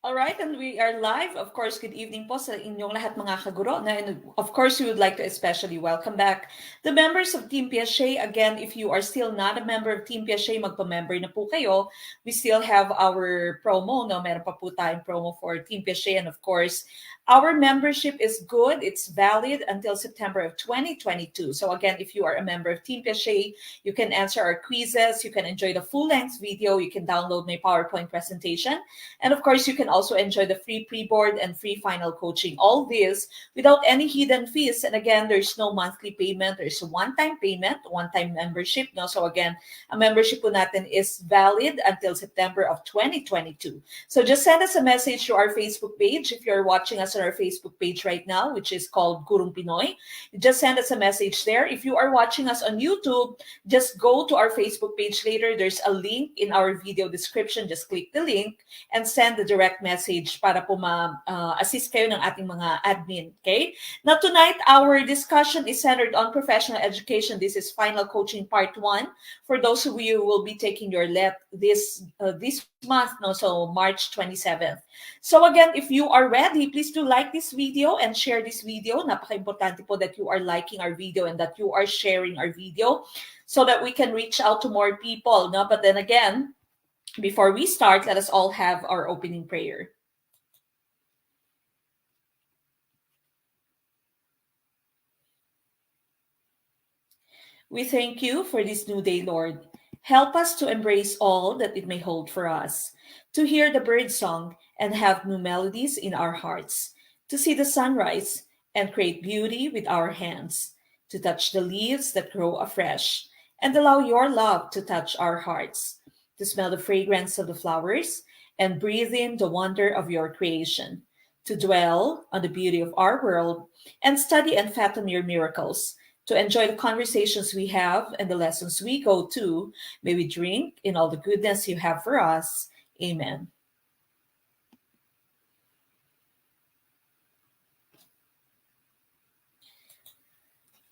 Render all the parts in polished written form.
All right, and we are live. Of course, good evening po sa inyong lahat mga kaguro. And of course, we would like to especially welcome back the members of Team Piaget. Again, if you are still not a member of Team Piaget, magpa-member na po kayo. We still have our promo, no? Meron pa po tayong promo for Team Piaget. And of course, our membership is good. It's valid until September of 2022. So again, if you are a member of Team Piaget, you can answer our quizzes. You can enjoy the full-length video. You can download my PowerPoint presentation. And of course, you can also enjoy the free pre-board and free final coaching. All this without any hidden fees. And again, there's no monthly payment. There's a one-time payment, one-time membership. No? So again, a membership po natin is valid until September of 2022. So just send us a message to our Facebook page. If you're watching us on our Facebook page right now, which is called Gurong Pinoy, just send us a message there. If you are watching us on YouTube, just go to our Facebook page later. There's a link in our video description. Just click the link and send the direct message para po ma-assist kayo ng ating mga admin. Okay? Now tonight, our discussion is centered on professional education. This is final coaching part 1 for those of you who will be taking your LET this month, no? So March 27th. So again, if you are ready, please do like this video and share this video. Napaka-importante po that you are liking our video and that you are sharing our video so that we can reach out to more people. No? But then again, before we start, let us all have our opening prayer. We thank you for this new day, Lord. Help us to embrace all that it may hold for us, to hear the bird song and have new melodies in our hearts, to see the sunrise and create beauty with our hands, to touch the leaves that grow afresh, and allow your love to touch our hearts, to smell the fragrance of the flowers and breathe in the wonder of your creation, to dwell on the beauty of our world and study and fathom your miracles, to enjoy the conversations we have and the lessons we go to. May we drink in all the goodness you have for us. Amen.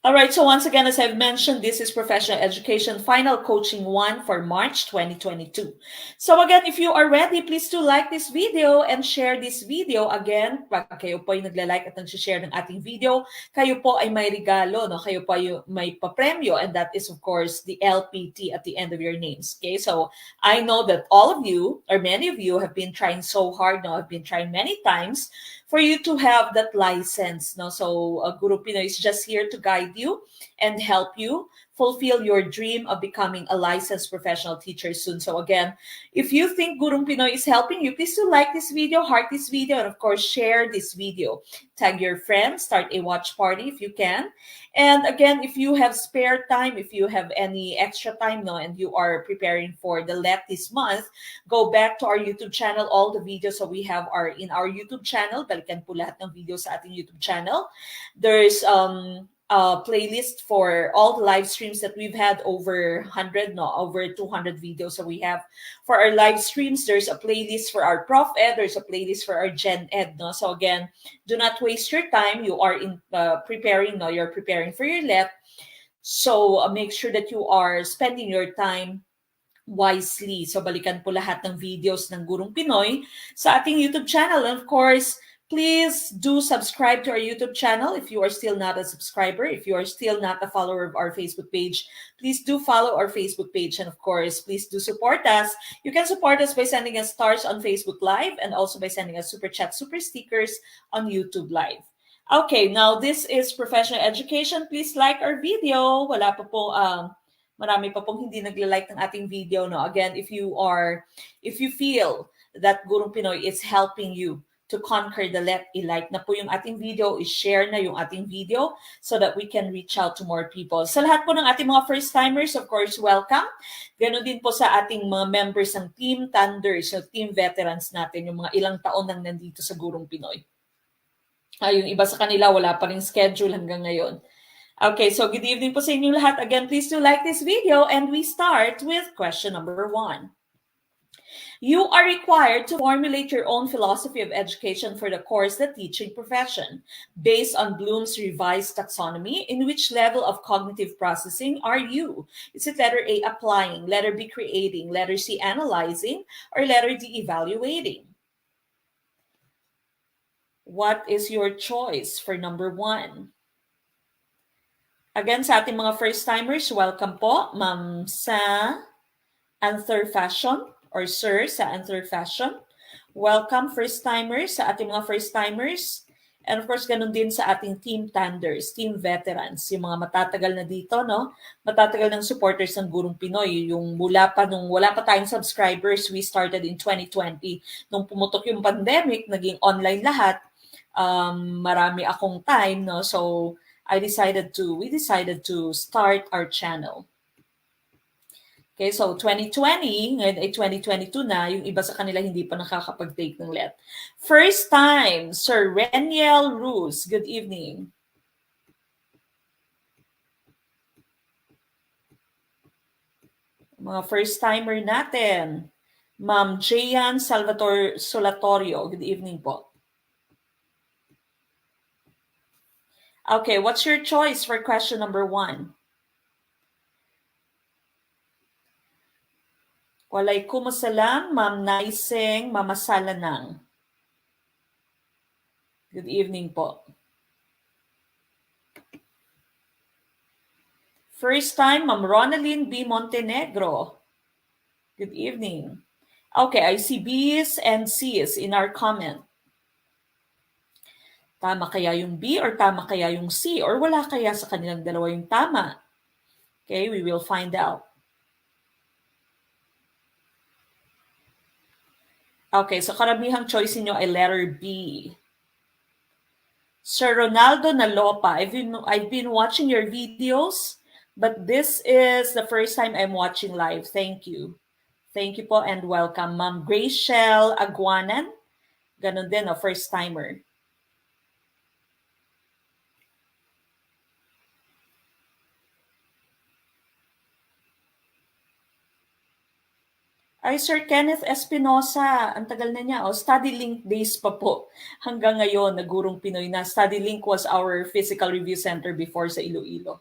All right, so once again, as I've mentioned, this is Professional Education Final Coaching 1 for March 2022. So again, if you are ready, please do like this video and share this video. Again, pag kayo po ay nagla-like at nag-share ng ating video, kayo po ay may regalo, no? Kayo po ay may papremyo, and that is, of course, the LPT at the end of your names. Okay, so I know that all of you, or many of you, have been trying so hard, no? Have been trying many times for you to have that license. No? So Guru Pinoy is just here to guide you and help you fulfill your dream of becoming a licensed professional teacher soon. So again, if you think Gurong Pinoy is helping you, please do like this video, heart this video, and of course, share this video. Tag your friends, start a watch party if you can. And again, if you have spare time, if you have any extra time, no, and you are preparing for the LET this month, go back to our YouTube channel. All the videos that we have are in our YouTube channel. Balikan po lahat ng videos sa ating YouTube channel. There's playlist for all the live streams that we've had, over 100, no, over 200 videos that we have for our live streams. There's a playlist for our Prof Ed. There's a playlist for our Gen Ed. No? So again, do not waste your time. You are in preparing. No, you're preparing for your LET. So make sure that you are spending your time wisely. So balikan po lahat ng videos ng Gurong Pinoy sa ating YouTube channel. And of course, please do subscribe to our YouTube channel if you are still not a subscriber. If you are still not a follower of our Facebook page, please do follow our Facebook page. And of course, please do support us. You can support us by sending us stars on Facebook Live and also by sending us super chat, super stickers on YouTube Live. Okay, now this is Professional Education. Please like our video. Wala pa po, marami pa pong hindi nagla-like ng ating video. No? Again, if you feel that Gurong Pinoy is helping you to conquer the LET, i-like na po yung ating video, i-share na yung ating video so that we can reach out to more people. Sa lahat po ng ating mga first-timers, of course, welcome. Ganon din po sa ating mga members ng Team Thunders, so Team Veterans natin, yung mga ilang taon nang nandito sa Gurong Pinoy. Yung iba sa kanila, wala pa ring schedule hanggang ngayon. Okay, so good evening po sa inyong lahat. Again, please do like this video, and we start with question number 1. You are required to formulate your own philosophy of education for the course The Teaching Profession, based on Bloom's revised taxonomy. In which level of cognitive processing are you? Is it letter A, applying, letter B, creating, letter C, analyzing, or letter D, evaluating? What is your choice for number 1? Again, sa ating mga first-timers, welcome po, Ma'am sa Anther Fashion or Sir sa Anther Fashion. Welcome first-timers sa ating mga first-timers. And of course, ganun din sa ating team Tanders, team veterans, yung mga matatagal na dito, no? Matatagal ng supporters ng Gurong Pinoy. Yung mula pa nung wala pa tayong subscribers, we started in 2020. Nung pumutok yung pandemic, naging online lahat. Marami akong time, no? So we decided to start our channel. Okay, so 2020, ngayon ay 2022 na, yung iba sa kanila hindi pa nakakapag-take ng let. First time, Sir Reniel Ruz, good evening. Mga first-timer natin. Ma'am Jayan Salvatore Solatorio, good evening po. Okay, what's your choice for question number 1? Waalaikumsalam, Ma'am Naiseng Mamasalanang. Good evening po. First time, Ma'am Ronaldine B. Montenegro. Good evening. Okay, I see B's and C's in our comment. Tama kaya yung B or tama kaya yung C or wala kaya sa kanilang dalawa yung tama? Okay, we will find out. Okay, so karamihang choice niyo ay letter B. Sir Ronaldo Nalopa, I've been watching your videos, but this is the first time I'm watching live. Thank you. Thank you po and welcome. Ma'am Gracel Aguanan, ganun din, first timer. Ay, Sir Kenneth Espinosa, ang tagal na niya. Study Link days pa po. Hanggang ngayon, Gurong Pinoy na. Study Link was our physical review center before sa Iloilo.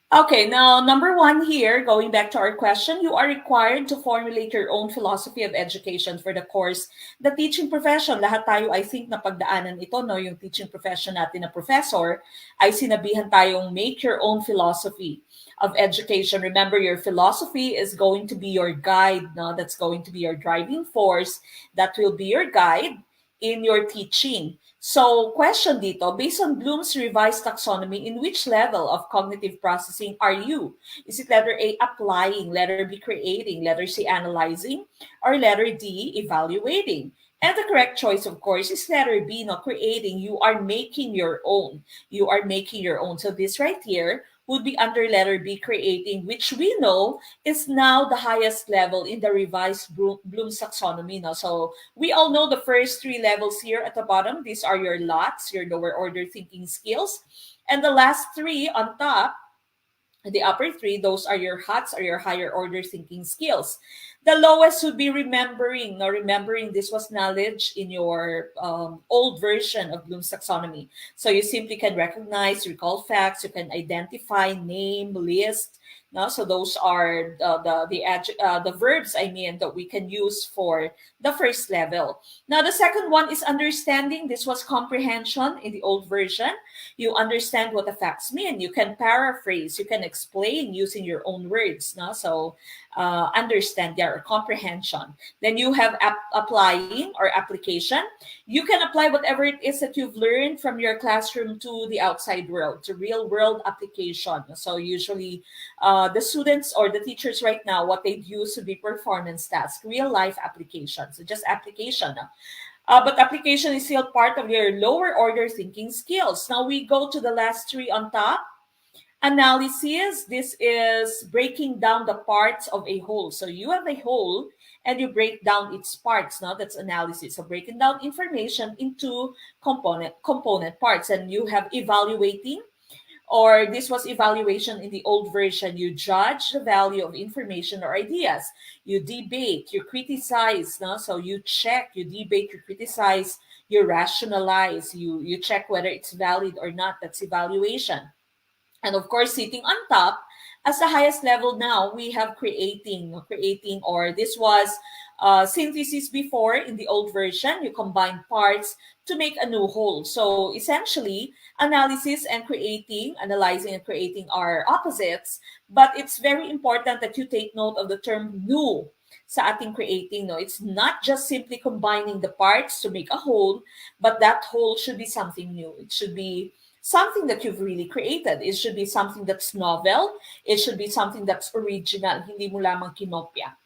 Okay, now number 1 here, going back to our question, you are required to formulate your own philosophy of education for the course, the teaching profession. Lahat tayo, I think, napagdaanan ito, no? Yung teaching profession natin na professor, ay sinabihan tayong make your own philosophy of education. Remember, your philosophy is going to be your guide, no? That's going to be your driving force. That will be your guide in your teaching. So, question dito, based on Bloom's revised taxonomy, in which level of cognitive processing are you? Is it letter A, applying, letter B, creating, letter C, analyzing, or letter D, evaluating? And the correct choice, of course, is letter B, no, creating. You are making your own. You are making your own. So this right here would be under letter B, creating, which we know is now the highest level in the revised Bloom's taxonomy. No? So we all know the first 3 levels here at the bottom. These are your LOTs, your lower order thinking skills. And the last 3 on top, the upper 3, those are your HOTS, or your higher order thinking skills. The lowest would be remembering. Now, remembering, this was knowledge in your old version of Bloom's taxonomy. So you simply can recognize, recall facts, you can identify, name, list. No? So those are the verbs, that we can use for the first level. Now, the second one is understanding. This was comprehension in the old version. You understand what the facts mean. You can paraphrase. You can explain using your own words. No? So understand or comprehension. Then you have applying or application. You can apply whatever it is that you've learned from your classroom to the outside world, to real world application. So usually the students or the teachers right now, what they use to be performance tasks, real life application. So just application. But application is still part of your lower order thinking skills. Now we go to the last 3 on top. Analysis, this is breaking down the parts of a whole. So you have a whole and you break down its parts. Now that's analysis. So breaking down information into component parts. And you have evaluating, or this was evaluation in the old version. You judge the value of information or ideas. You debate, you criticize. No? So you check, you debate, you criticize, you rationalize, you check whether it's valid or not. That's evaluation. And of course, sitting on top, as the highest level now, we have creating, or this was Synthesis before, in the old version, you combine parts to make a new whole. So essentially, analyzing and creating are opposites, but it's very important that you take note of the term new sa ating creating. No? It's not just simply combining the parts to make a whole, but that whole should be something new. It should be something that you've really created. It should be something that's novel. It should be something that's original, hindi mo lamang kinopya.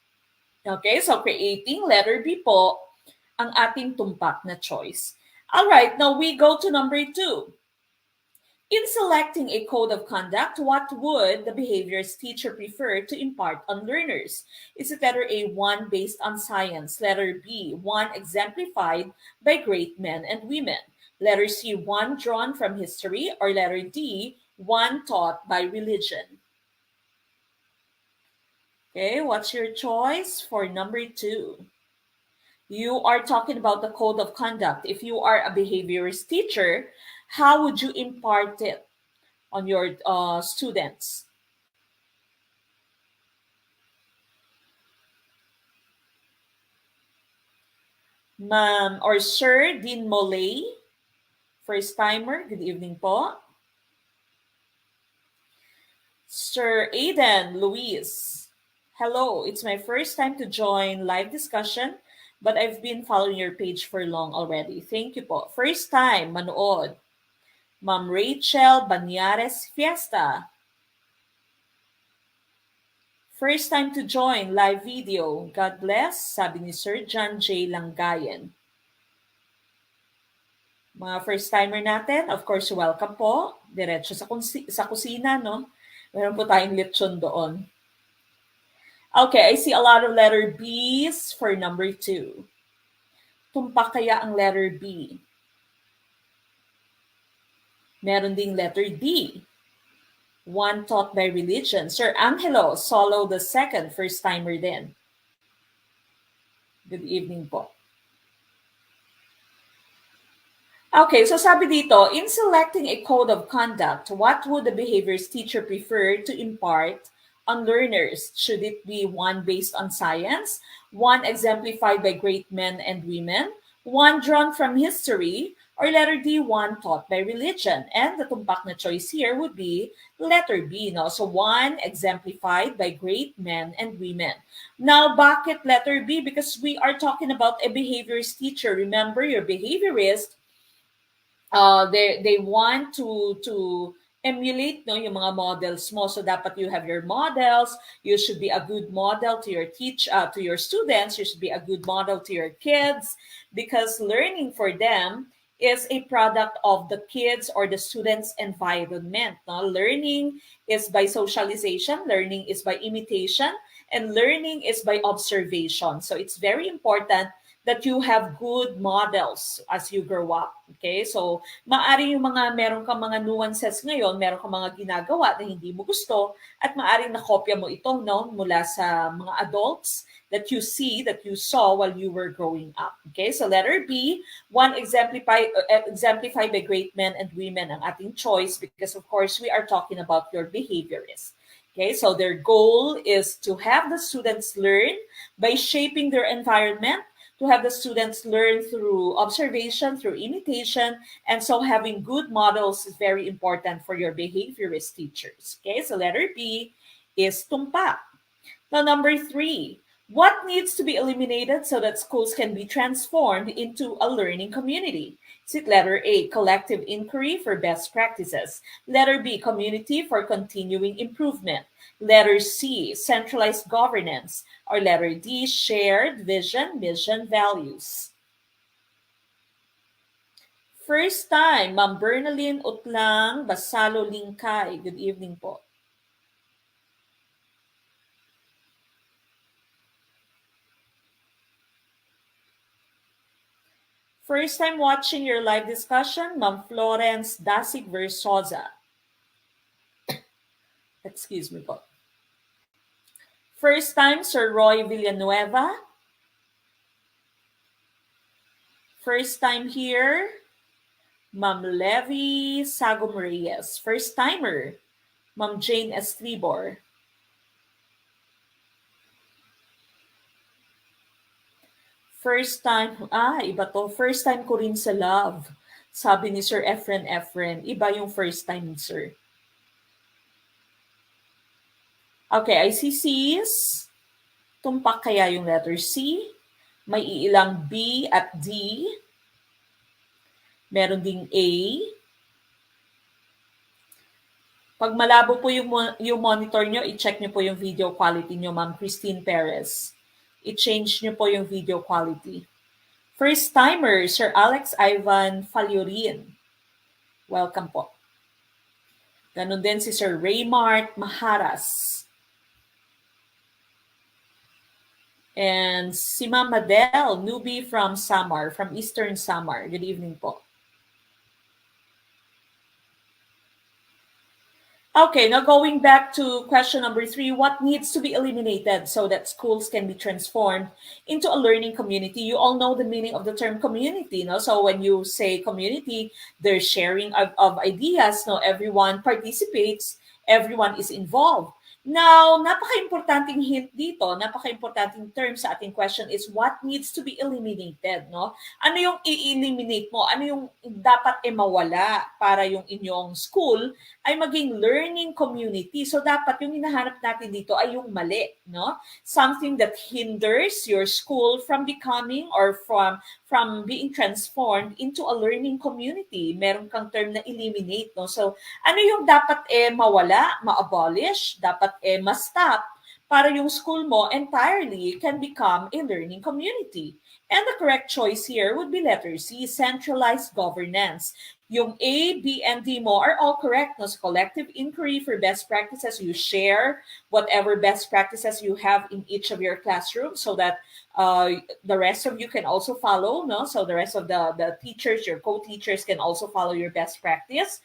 Okay, so creating, letter B po, ang ating tumpak na choice. All right, now we go to number 2. In selecting a code of conduct, what would the behaviors teacher prefer to impart on learners? Is it letter A, one based on science, letter B, one exemplified by great men and women, letter C, one drawn from history, or letter D, one taught by religion? Okay, what's your choice for number 2? You are talking about the code of conduct. If you are a behaviorist teacher, how would you impart it on your students? Ma'am or Sir Dean Molay, first timer, good evening po. Sir Aiden Luis, hello, it's my first time to join live discussion, but I've been following your page for long already. Thank you po. First time manood. Ma'am Rachel Banyares Fiesta. First time to join live video. God bless, sabi ni Sir John J. Langgayen. Mga first timer natin, of course, welcome po. Diretso sa kusina, no? Meron po tayong lechon doon. Okay, I see a lot of letter B's for number 2. Tumpak kaya ang letter B. Meron ding letter D. One taught by religion. Sir Angelo Solo the second, first timer din. Good evening po. Okay, so sabi dito, in selecting a code of conduct, what would the behaviors teacher prefer to impart on learners? Should it be one based on science, one exemplified by great men and women, one drawn from history, or letter D, one taught by religion? And the tumpak na choice here would be letter B, no? So one exemplified by great men and women. Now, bakit letter B? Because we are talking about a behaviorist teacher. Remember, your behaviorist, they want to emulate, no, yung mga models mo. So dapat you have your models. You should be a good model to your to your students. You should be a good model to your kids, because learning for them is a product of the kids or the students' environment. No? Learning is by socialization, learning is by imitation, and learning is by observation. So it's very important that you have good models as you grow up. Okay? So, maaari yung meron kang mga nuances ngayon, meron kang mga ginagawa na hindi mo gusto, at maaring nakopya mo ito, no, mula sa mga adults that you saw while you were growing up. Okay? So, letter B, one exemplified by great men and women ang ating choice, because of course, we are talking about your behaviorists. Okay, so their goal is to have the students learn by shaping their environment, to have the students learn through observation, through imitation, and so having good models is very important for your behaviorist teachers. Okay, so letter B is tumpak. Now, number 3, what needs to be eliminated so that schools can be transformed into a learning community? Is it letter A, collective inquiry for best practices? Letter B, community for continuing improvement? Letter C, centralized governance? Or letter D, shared vision, mission, values? First time, Ma'am Bernalyn Utlang Basalo Lingkay. Good evening po. First time watching your live discussion, Ma'am Florence Dasig Versosa. Excuse me po. First time, Sir Roy Villanueva. First time here, Ma'am Levy Sagom Reyes. First timer, Ma'am Jane Estribor. First time, iba to. First time ko rin sa love. Sabi ni Sir Efren. Iba yung first time, sir. Okay, I see C's. Tumpak kaya yung letter C. May iilang B at D. Meron ding A. Pag malabo po yung monitor nyo, i-check nyo po yung video quality nyo, Ma'am Christine Perez. I-change nyo po yung video quality. First timer, Sir Alex Ivan Faliorin. Welcome po. Ganon din si Sir Raymart Maharas. And si Ma'am Madel, newbie from Samar, from Eastern Samar. Good evening po. Okay, now going back to question number 3, what needs to be eliminated so that schools can be transformed into a learning community? You all know the meaning of the term community, no? So when you say community, there's sharing of ideas, no? Everyone participates, everyone is involved. Now, napaka-importanting hint dito, napaka-importanting term sa ating question is what needs to be eliminated, no? Ano yung i-eliminate mo? Ano yung dapat mawala para yung inyong school ay maging learning community? So dapat yung hinahanap natin dito ay yung mali, no? Something that hinders your school from becoming or from being transformed into a learning community. Meron kang term na eliminate, no? So ano yung dapat mawala, ma-abolish, dapat ma-stop para yung school mo entirely can become a learning community. And the correct choice here would be letter C, centralized governance. Yung A, B, and D mo are all correct. No? So collective inquiry for best practices. You share whatever best practices you have in each of your classrooms so that the rest of you can also follow. No? So the rest of the teachers, your co-teachers can also follow your best practice.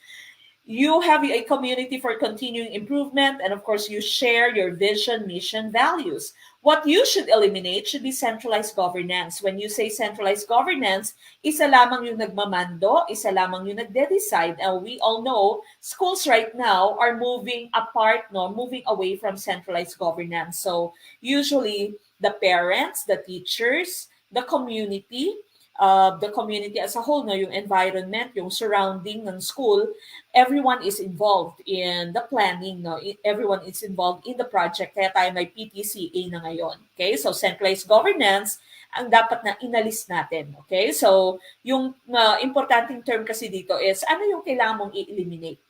You have a community for continuing improvement, and of course, you share your vision, mission, values. What you should eliminate should be centralized governance. When you say centralized governance, isa lamang yung nagmamando, isa lamang yung nagde-decide. And we all know schools right now are moving apart, no, moving away from centralized governance. So usually the parents, the teachers, the community as a whole, no, yung environment, yung surrounding ng school, everyone is involved in the planning, no? Everyone is involved in the project. Kaya tayo may PTCA na ngayon. Okay? So centralized governance ang dapat na inalis natin. Okay? So yung importanting term kasi dito is ano yung kailangan mong i-eliminate?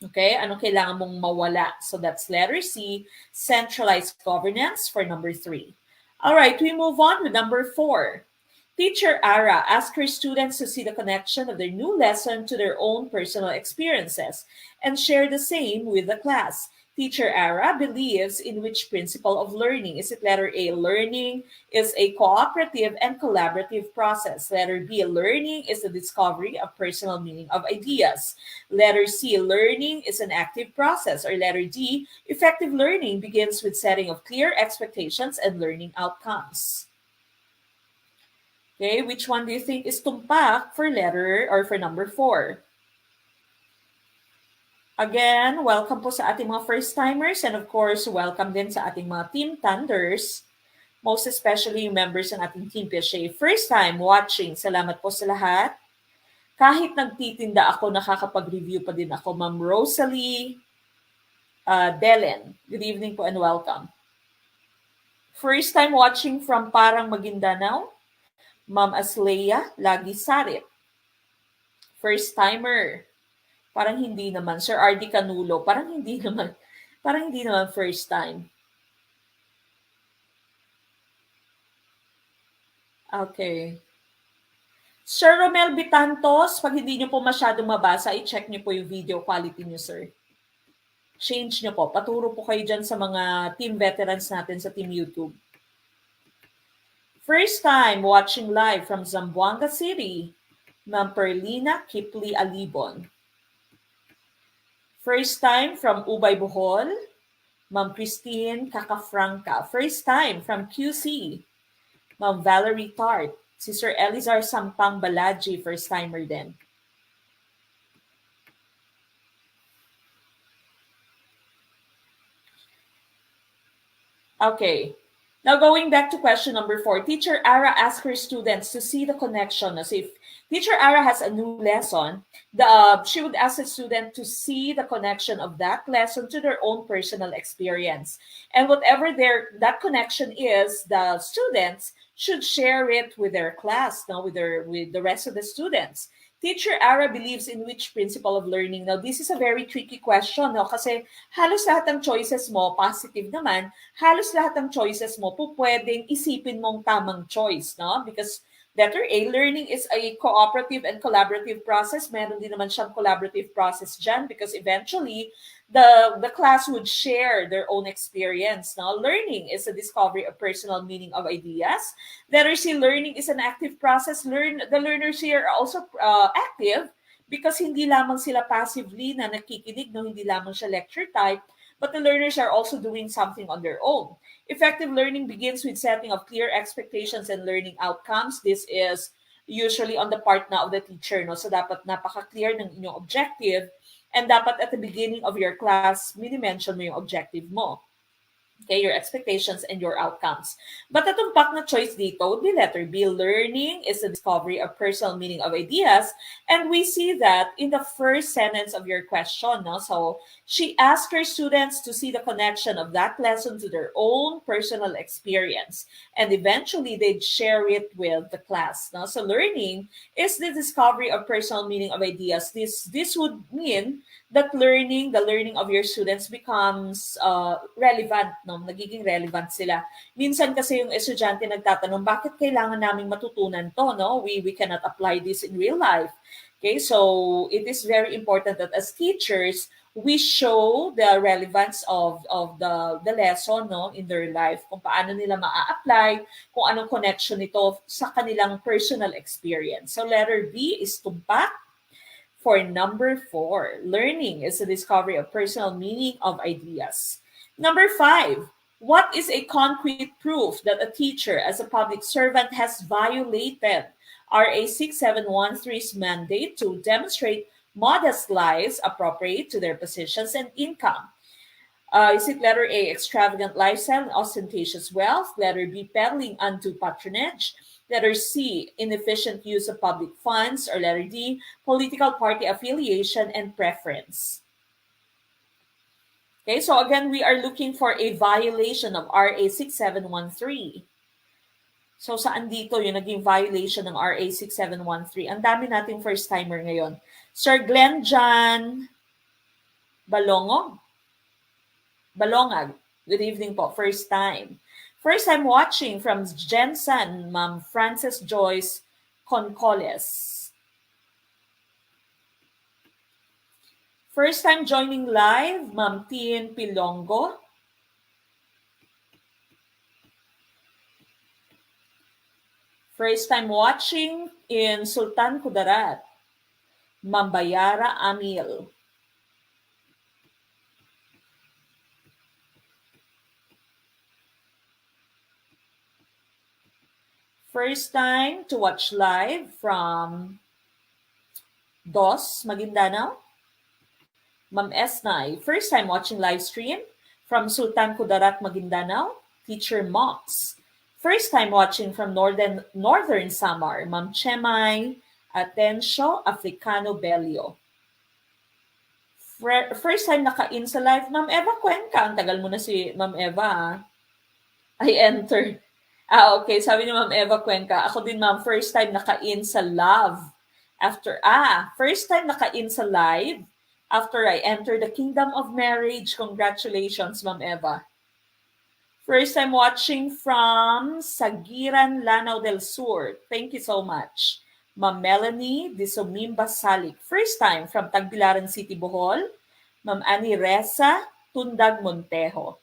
Okay? Anong kailangan mong mawala? So that's letter C, centralized governance for number 3. All right, we move on with number 4. Teacher Ara asked her students to see the connection of their new lesson to their own personal experiences and share the same with the class. Teacher Ara believes in which principle of learning? Is it letter A, learning is a cooperative and collaborative process. Letter B, learning is the discovery of personal meaning of ideas. Letter C, learning is an active process. Or letter D, effective learning begins with setting of clear expectations and learning outcomes. Okay, which one do you think is tumpak for letter or for number 4? Again, welcome po sa ating mga first-timers and of course, welcome din sa ating mga Team Thunders, most especially yung members ng ating Team Piaget. First time watching, salamat po sa lahat. Kahit nagtitinda ako, nakakapag-review pa din ako. Ma'am Rosalie Delen, good evening po and welcome. First time watching from Parang Maguindanao, Ma'am Aslea Lagi Sarit. First timer. Parang hindi naman. Sir RD Canulo. Parang hindi naman first time. Okay. Sir Romel Bitantos, pag hindi nyo po masyadong mabasa, i-check nyo po yung video quality nyo, sir. Change nyo po. Paturo po kayo dyan sa mga team veterans natin sa Team YouTube. First time watching live from Zamboanga City, Ma'am Perlina Kipli Alibon. First time from Ubay Bohol, Ma'am Christine Kakafranca. First time from QC, Ma'am Valerie Tart. Si Sir Elizar Sampang Balaji, first timer din. Okay. Now, going back to question number 4, Teacher Ara asked her students to see the connection. As if Teacher Ara has a new lesson, she would ask the student to see the connection of that lesson to their own personal experience. And whatever that connection is, the students should share it with their class, no, with the rest of the students. Teacher Ara believes in which principle of learning? Now, this is a very tricky question, no? Kasi halos lahat ng choices mo, positive naman, halos lahat ng choices mo po pwedeng isipin mong tamang choice, no? Because letter A, learning is a cooperative and collaborative process. Meron din naman siyang collaborative process dyan because eventually, the class would share their own experience. Now, learning is a discovery of personal meaning of ideas. Letter C, learning is an active process. The learners here are also active because hindi lamang sila passively na nakikinig, no? Hindi lamang siya lecture type, but the learners are also doing something on their own. Effective learning begins with setting of clear expectations and learning outcomes. This is usually on the part na of the teacher, no? So dapat napaka-clear ng inyong objective, and dapat at the beginning of your class, mini-mention mo yung objective mo. Okay, your expectations and your outcomes. But the tumpak na choice dito would be letter B. Learning is the discovery of personal meaning of ideas. And we see that in the first sentence of your question. No? So she asked her students to see the connection of that lesson to their own personal experience. And eventually they'd share it with the class. No? So learning is the discovery of personal meaning of ideas. This would mean that the learning of your students becomes relevant, no? Nagiging relevant sila. Minsan kasi yung estudyante nagtatanong, bakit kailangan naming matutunan to, no? We cannot apply this in real life. Okay, so it is very important that as teachers, we show the relevance of the lesson, no, in their life, kung paano nila maa-apply, kung anong connection nito sa kanilang personal experience. So letter B is tumpak. For number 4, learning is the discovery of personal meaning of ideas. Number 5, what is a concrete proof that a teacher as a public servant has violated RA 6713's mandate to demonstrate modest lives appropriate to their positions and income? Is it letter A, extravagant lifestyle and ostentatious wealth? Letter B, peddling undue patronage? Letter C, inefficient use of public funds? Or letter D, political party affiliation and preference? Okay, so again, we are looking for a violation of RA 6713. So saan dito yung naging violation ng RA 6713? Ang dami nating first-timer ngayon. Sir Glenn John Balongag. Good evening po, first time. First time watching from Jensen, Ma'am Frances Joyce Concoles. First time joining live, Ma'am Tien Pilongo. First time watching in Sultan Kudarat, Ma'am Bayara Amil. First time to watch live from DOS, Maguindanao, Ma'am Esnay. First time watching live stream from Sultan Kudarat, Maguindanao, Teacher Mox. First time watching from Northern Samar, Ma'am Chemay Atencio Africano Belio. First time naka-in sa live, Ma'am Eva Cuenca. Ang tagal mo na si Ma'am Eva. I entered. Okay. Sabi ni Ma'am Eva Cuenca, ako din ma'am, first time naka-in sa live. First time naka-in sa live after I entered the kingdom of marriage. Congratulations, Ma'am Eva. First time watching from Sagiran, Lanao del Sur. Thank you so much. Ma'am Melanie Disomimba Salik. First time from Tagbilaran City, Bohol. Ma'am Ani Reza Tundag Montejo.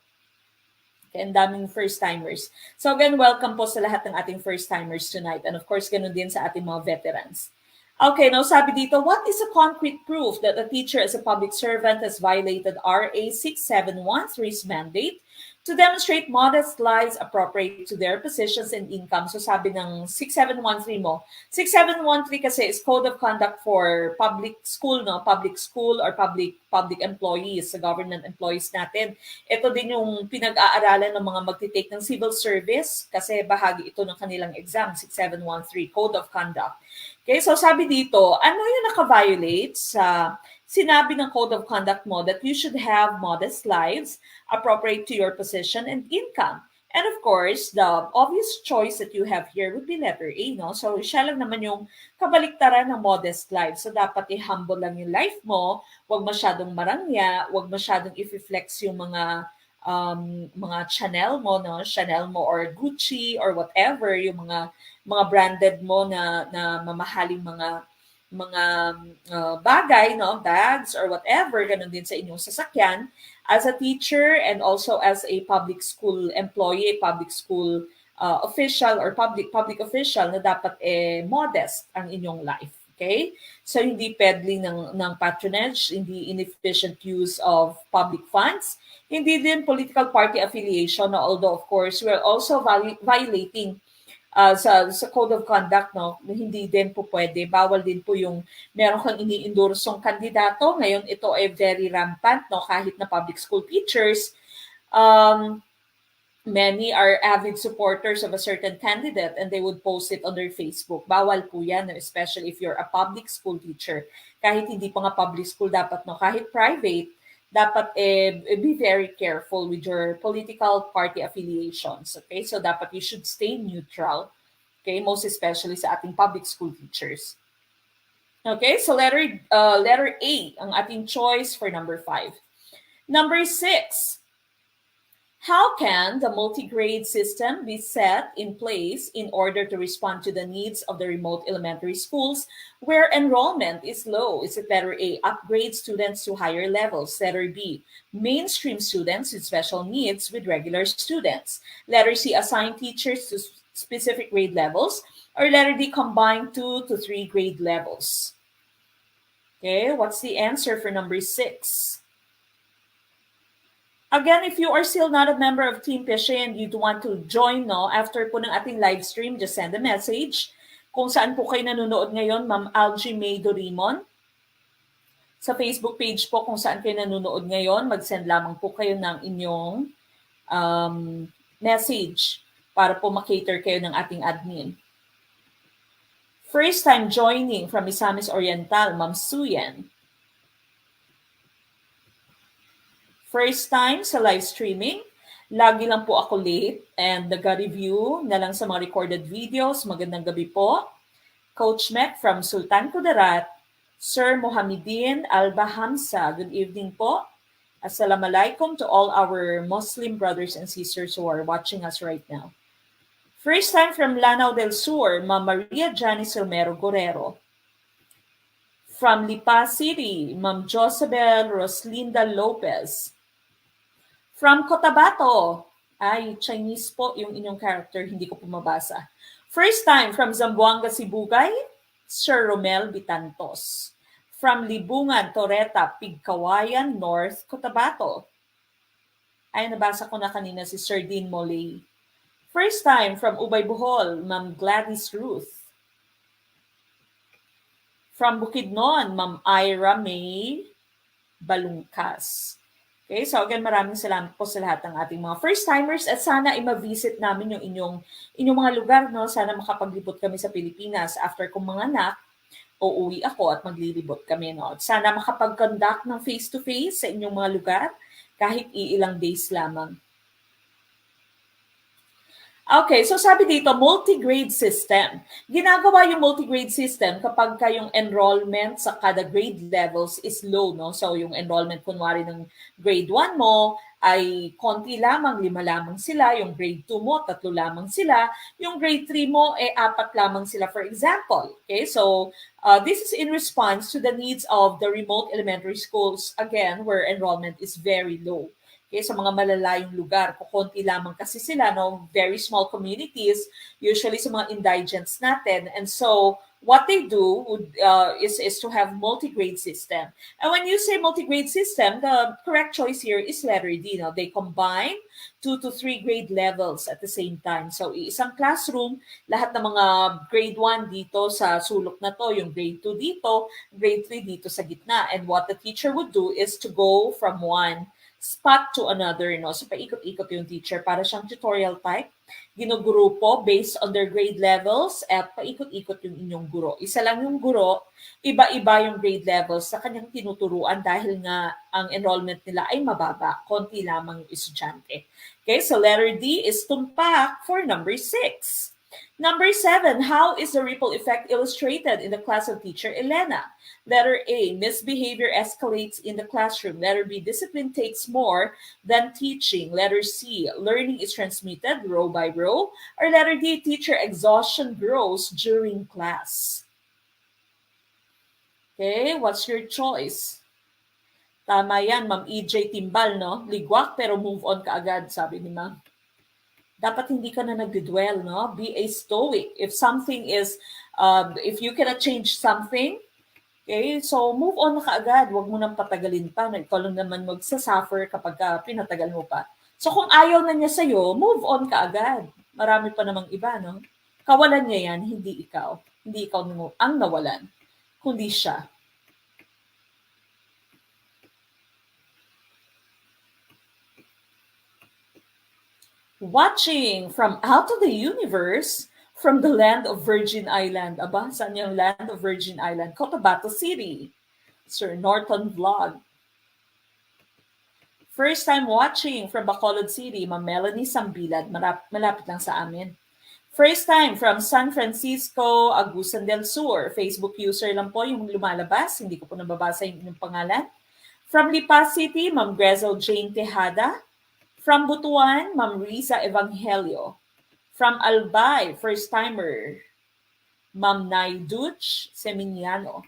Okay, ang daming first-timers. So again, welcome po sa lahat ng ating first-timers tonight. And of course, ganun din sa ating mga veterans. Okay, now sabi dito, what is a concrete proof that a teacher as a public servant has violated RA 6713's mandate to demonstrate modest lives appropriate to their positions and income. So sabi ng 6713 mo, 6713 kasi is Code of Conduct for public school, no? Public school or public employees, sa government employees natin. Ito din yung pinag-aaralan ng mga magti-take ng civil service kasi bahagi ito ng kanilang exam, 6713, Code of Conduct. Okay, so sabi dito, ano yung naka-violate sa sinabi ng Code of Conduct mo that you should have modest lives appropriate to your position and income. And of course, the obvious choice that you have here would be letter A, no? So siya lang naman yung kabaliktaran ng modest life. So dapat i-humble lang yung life mo, huwag masyadong marangya, huwag masyadong i-flex yung mga Chanel mo, no? Chanel mo or Gucci or whatever, yung mga branded mo na mamahaling mga bagay, no, bags or whatever, ganun din sa inyong sasakyan as a teacher and also as a public school employee, public school official or public official na dapat modest ang inyong life. Okay? So hindi peddling ng patronage, hindi inefficient use of public funds, hindi din political party affiliation, no, although of course we're also violating sa Code of Conduct, no, hindi din po pwede. Bawal din po yung meron kang ini-endorsong kandidato. Ngayon, ito ay very rampant, no, kahit na public school teachers. Many are avid supporters of a certain candidate and they would post it on their Facebook. Bawal po yan, no, especially if you're a public school teacher. Kahit hindi pa nga public school dapat, no, kahit private, dapat be very careful with your political party affiliations. Okay? So dapat you should stay neutral. Okay? Most especially sa ating public school teachers. Okay? So letter A ang ating choice for number 5. Number 6. How can the multi-grade system be set in place in order to respond to the needs of the remote elementary schools where enrollment is low? Is it letter A, upgrade students to higher levels? Letter B, mainstream students with special needs with regular students? Letter C, assign teachers to specific grade levels? Or letter D, combine 2 to 3 grade levels? Okay, what's the answer for number 6? Again, if you are still not a member of Team Peshe and you want to join, no, after po ng ating live stream, just send a message. Kung saan po kayo nanonood ngayon, Ma'am Algie May Dorimon. Sa Facebook page po kung saan kayo nanonood ngayon, mag-send lamang po kayo ng inyong message para po makater kayo ng ating admin. First time joining from Misamis Oriental, Ma'am Suyen. First time sa live streaming, lagi lang po ako late and nag-review na lang sa mga recorded videos. Magandang gabi po. Coach Mek from Sultan Kudarat, Sir Mohamedin Albahamsa, good evening po. Assalamualaikum to all our Muslim brothers and sisters who are watching us right now. First time from Lanao del Sur, Ma'am Maria Janice Romero Guerrero. From Lipa City, Ma'am Josabel Roslinda Lopez. From Cotabato, ay Chinese po yung inyong character, hindi ko po mabasa. First time from Zamboanga, Sibugay, Sir Romel Bitantos. From Libungan, Toreta, Pigkawayan, North Cotabato. Ay, nabasa ko na kanina si Sir Dean Molay. First time from Ubay, Bohol, Ma'am Gladys Ruth. From Bukidnon, Ma'am Ira May Balungkas. Okay, so again, maraming salamat po sa lahat ng ating mga first-timers at sana ay ma-visit namin yung inyong mga lugar, no? Sana makapaglibot kami sa Pilipinas after kong mga anak, uuwi ako at maglilibot kami, no? At sana makapag-conduct ng face-to-face sa inyong mga lugar kahit iilang days lamang. Okay, so sabi dito, multi-grade system. Ginagawa yung multi-grade system kapag yung enrollment sa kada grade levels is low, no? So yung enrollment kunwari ng grade 1 mo ay konti lamang, 5 lamang sila. Yung grade 2 mo, 3 lamang sila. Yung grade 3 mo, 4 lamang sila, for example. Okay, so This is in response to the needs of the remote elementary schools, again, where enrollment is very low. Okay, sa mga malalayong lugar, kukunti lamang kasi sila, no? Very small communities, usually sa mga indigents natin. And so, what they do is to have multi-grade system. And when you say multi-grade system, the correct choice here is letter D. No? They combine 2 to 3 grade levels at the same time. So, isang classroom, lahat ng mga grade 1 dito sa sulok na to, yung grade 2 dito, grade 3 dito sa gitna. And what the teacher would do is to go from one spot to another, no? So, paikot-ikot yung teacher para siyang tutorial type. Ginugrupo based on their grade levels at paikot-ikot yung inyong guro. Isa lang yung guro, iba-iba yung grade levels sa kanyang tinuturuan dahil nga ang enrollment nila ay mababa. Konti lamang yung estudyante. Okay, so letter D is tumpak for number 6. Number 7, how is the ripple effect illustrated in the class of teacher Elena? Letter A, misbehavior escalates in the classroom. Letter B, discipline takes more than teaching. Letter C, learning is transmitted row by row. Or letter D, teacher exhaustion grows during class. Okay, what's your choice? Tama yan, Ma'am EJ Timbal, no? Ligwak pero move on ka agad, sabi ni Ma'am. Dapat hindi ka na nagdidwell, no? Be a stoic. If something is, if you cannot change something, okay, so move on na kaagad. Huwag mo nang patagalin pa. Ikaw lang naman magsasuffer kapag pinatagal mo pa. So kung ayaw na niya sa'yo, move on ka agad. Marami pa namang iba, no? Kawalan niya yan, hindi ikaw. Hindi ikaw ang nawalan, kundi siya. Watching from out of the universe, from the land of Virgin Island. Aba, saan yung land of Virgin Island? Cotabato City. Sir Norton Vlog. First time watching from Bacolod City, Ma'am Melanie Sambilad. Malapit lang sa amin. First time from San Francisco, Agusan del Sur. Facebook user lang po yung lumalabas. Hindi ko po nababasa yung pangalan. From Lipa City, Ma'am Grezel Jane Tejada. From Butuan, Ma'am Riza Evangelio. From Albay, first-timer, Ma'am Naiduch Seminiano.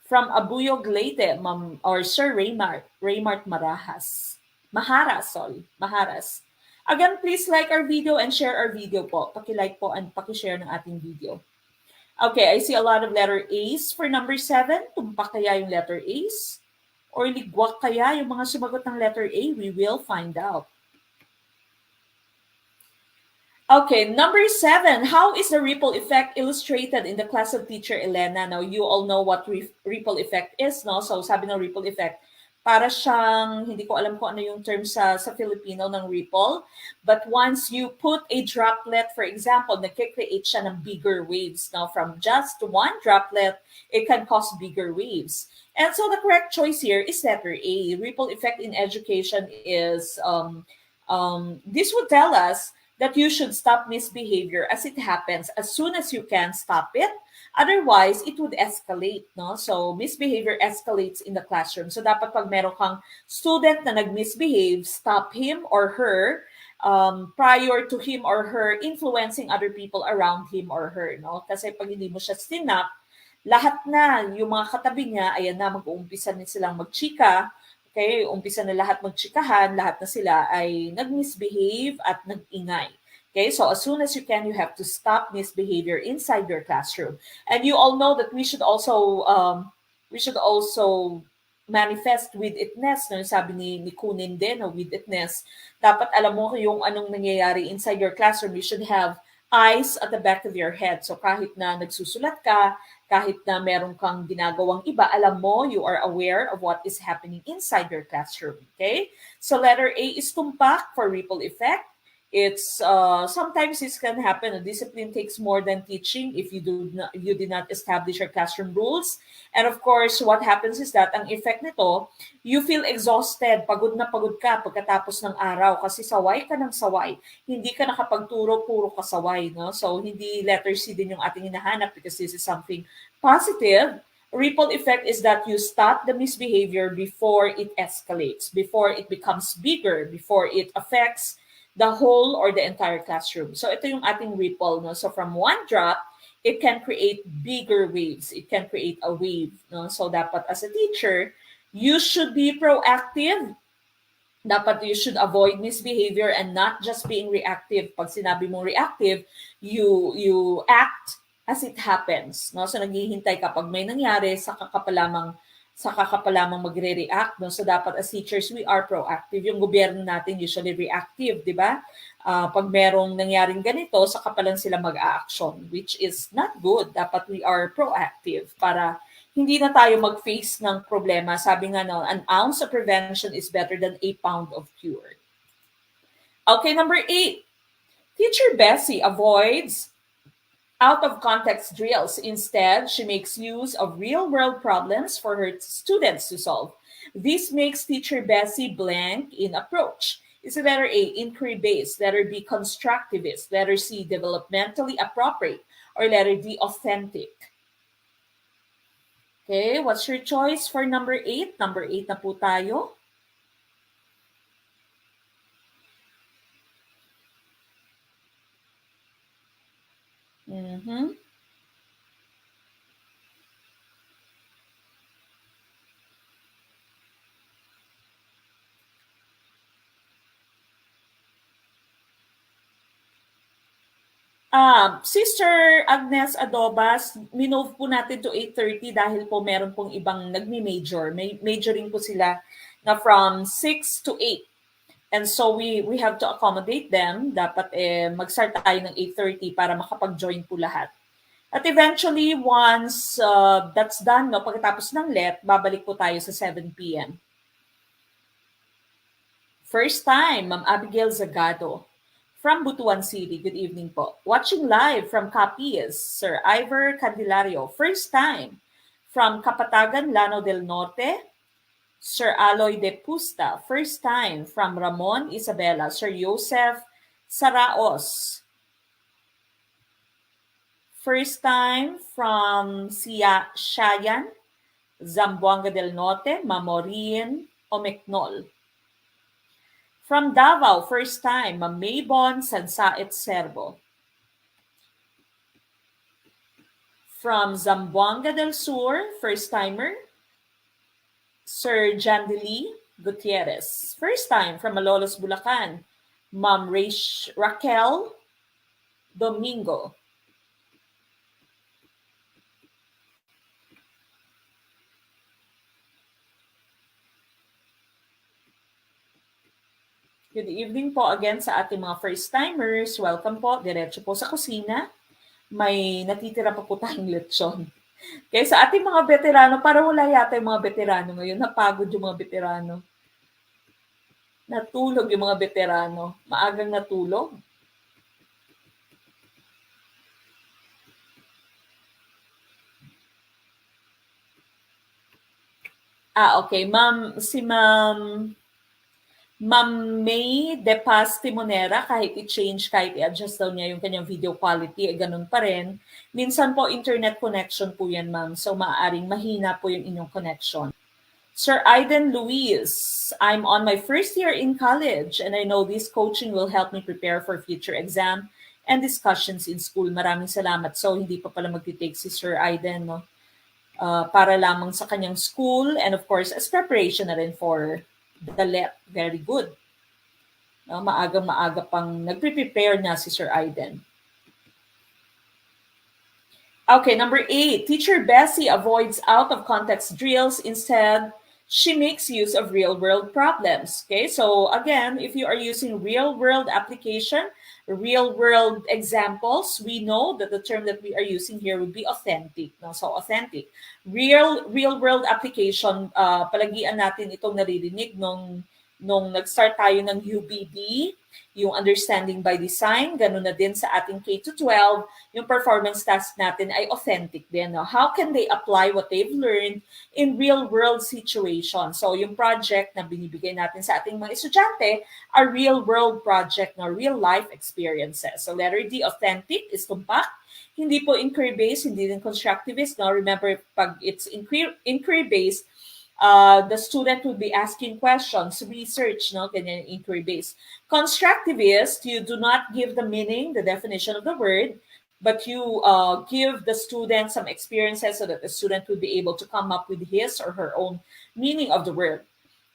From Abuyog Leyte, Ma'am or Sir Raymart Maharas. Again, please like our video and share our video po. Paki-like po and paki-share ng ating video. Okay, I see a lot of letter A's for number 7. Tumpak kaya yung letter A's? Or ligwak kaya yung mga sumagot ng letter A? We will find out. Okay, number 7. How is the ripple effect illustrated in the class of teacher Elena? Now, you all know what ripple effect is, no? So, sabi ng ripple effect, para siyang, hindi ko alam kung ano yung term sa Filipino ng ripple, but once you put a droplet, for example, nagkikreate siya ng bigger waves. Now, from just one droplet, it can cause bigger waves. And so the correct choice here is letter A. Ripple effect in education is, this would tell us that you should stop misbehavior as it happens. As soon as you can, stop it. Otherwise, it would escalate, no? So, misbehavior escalates in the classroom. So, dapat pag meron kang student na nag-misbehave, stop him or her prior to him or her influencing other people around him or her, no? Kasi pag hindi mo siya sinap, lahat na, yung mga katabi niya, ayan na, mag-uumpisa na silang magchika. Okay, umpisa na lahat magchikahan, lahat na sila ay nag-misbehave at nag-ingay. Okay, so as soon as you can, you have to stop misbehavior inside your classroom. And you all know that we should also manifest with itness. No? Sabi ni Kunin din, no? With itness. Dapat alam mo yung anong nangyayari inside your classroom. You should have eyes at the back of your head. So kahit na nagsusulat ka, kahit na meron kang ginagawang iba, alam mo, you are aware of what is happening inside your classroom. Okay? So letter A is tumpak for ripple effect. It's sometimes this can happen. Discipline takes more than teaching if you did not establish your classroom rules. And of course, what happens is that ang effect nito, you feel exhausted, pagod na pagod ka pagkatapos ng araw kasi saway ka ng saway. Hindi ka nakapagturo, puro ka saway, no? So hindi letter C din yung ating hinahanap because this is something positive. Ripple effect is that you stop the misbehavior before it escalates, before it becomes bigger, before it affects the whole or the entire classroom. So ito yung ating ripple, no? So from one drop, it can create bigger waves. It can create a wave. No? So dapat as a teacher, you should be proactive. Dapat you should avoid misbehavior and not just being reactive. Pag sinabi mong reactive, you act as it happens. No? So naghihintay ka pag may nangyari, saka ka pa lamang magre-react. No? So dapat as teachers, we are proactive. Yung gobyerno natin usually reactive, di ba? Pag merong nangyaring ganito, saka pa lang sila mag-a-action, which is not good. Dapat we are proactive para hindi na tayo mag-face ng problema. Sabi nga, no, an ounce of prevention is better than a pound of cure. Okay, number 8. Teacher Bessie avoids out-of-context drills. Instead, she makes use of real-world problems for her students to solve. This makes Teacher Bessie blank in approach. Is it letter A, inquiry-based, letter B, constructivist, letter C, developmentally appropriate, or letter D, authentic? Okay, what's your choice for number 8? Number 8 na po tayo. Sister Agnes Adobas, minove po natin to 8:30 dahil po meron pong ibang nagmi-major. May majoring po sila na from 6 to 8. And so we have to accommodate them. Dapat mag-start tayo ng 8:30 para makapag-join po lahat. At eventually, once that's done, no, pagkatapos ng let, babalik po tayo sa 7 p.m. First time, Ma'am Abigail Zagado from Butuan City. Good evening po. Watching live from Capiz, Sir Ivor Candelario. First time from Kapatagan, Lano del Norte, Sir Aloy de Pusta. First time from Ramon Isabela, Sir Joseph Saraos. First time from Shayan, Zamboanga del Norte, Mamorin Omecnol. From Davao, first time, Maybon Sansaet Serbo. From Zamboanga del Sur, first timer, Sir Jandili Gutierrez. First time from Malolos, Bulacan, Ma'am Raquel Domingo. Good evening po again sa ating mga first-timers. Welcome po. Diretso po sa kusina. May natitira pa po tayong lechon. Kaya sa ating mga veterano, parang wala yata yung mga veterano ngayon. Napagod yung mga veterano. Natulog yung mga veterano. Maagang natulog. Okay. Ma'am May De Paz Timonera, kahit i-change, kahit i-adjust daw niya yung kanyang video quality, ganun pa rin. Minsan po, internet connection po yan, ma'am. So, maaaring mahina po yung inyong connection. Sir Aiden Luis, I'm on my first year in college and I know this coaching will help me prepare for future exam and discussions in school. Maraming salamat. So, hindi pa pala magtitake si Sir Aiden, no? Para lamang sa kanyang school and of course, as preparation na rin for the let. Very good. Maaga pang nagpre-prepare na si Sir Aiden. Okay, number 8. Teacher Bessie avoids out-of-context drills. Instead, she makes use of real-world problems. Okay, so again, if you are using real-world application, real-world examples, we know that the term that we are using here would be authentic. No? So authentic. Real-world application, palagian natin itong naririnig nung nag-start tayo ng UBD, yung understanding by design, ganun na din sa ating K-12, yung performance task natin ay authentic din. No? How can they apply what they've learned in real-world situations? So yung project na binibigay natin sa ating mga estudyante are real-world project, no? Real-life experiences. So letter D, authentic, is tumpak. Hindi po inquiry-based, hindi din constructivist. No? Remember, pag it's inquiry-based, the student would be asking questions, research, no? Ganyan, inquiry-based. Constructivist, you do not give the meaning, the definition of the word. but you give the student some experiences so that the student will be able to come up with his or her own meaning of the word.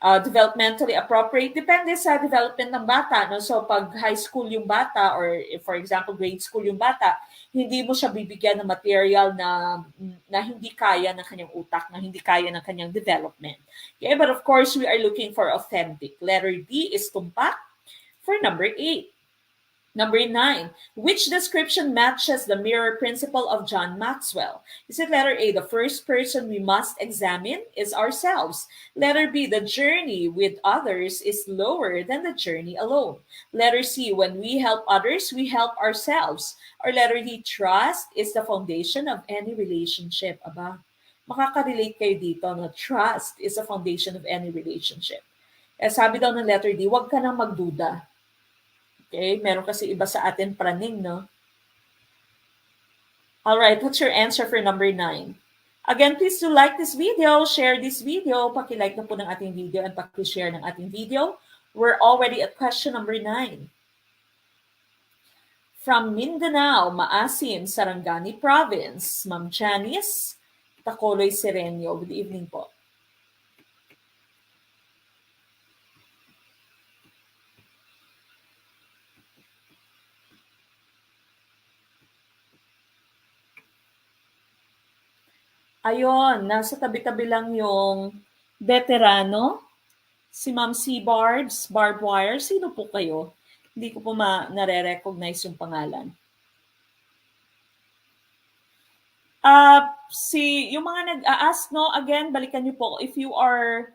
Developmentally appropriate, depende sa development ng bata. No? So pag high school yung bata or if, for example, grade school yung bata, hindi mo siya bibigyan ng material na hindi kaya ng kanyang utak, na hindi kaya ng kanyang development. Okay, but of course, we are looking for authentic. Letter D is tumpak for number 8. Number 9, which description matches the mirror principle of John Maxwell? Is it letter A, the first person we must examine is ourselves? Letter B, the journey with others is lower than the journey alone. Letter C, when we help others, we help ourselves. Or letter D, trust is the foundation of any relationship. Aba, makaka-relate kayo dito, no? Trust is the foundation of any relationship. Sabi daw ng letter D, huwag ka nang magduda. Okay, meron kasi iba sa atin praning, no? All right, what's your answer for number 9? Again, please do like this video, share this video, paki-like na po ng ating video and paki-share ng ating video. We're already at question number 9. From Mindanao, Maasim, Sarangani Province, Ma'am Janice Tacoloy Serenio. Good evening po. Ayun, nasa tabi-tabi lang yung veterano, si Ma'am C. Barb Wire. Sino po kayo? Hindi ko po nare-recognize yung pangalan. Yung mga nag-a-ask, no, again, balikan niyo po, if you are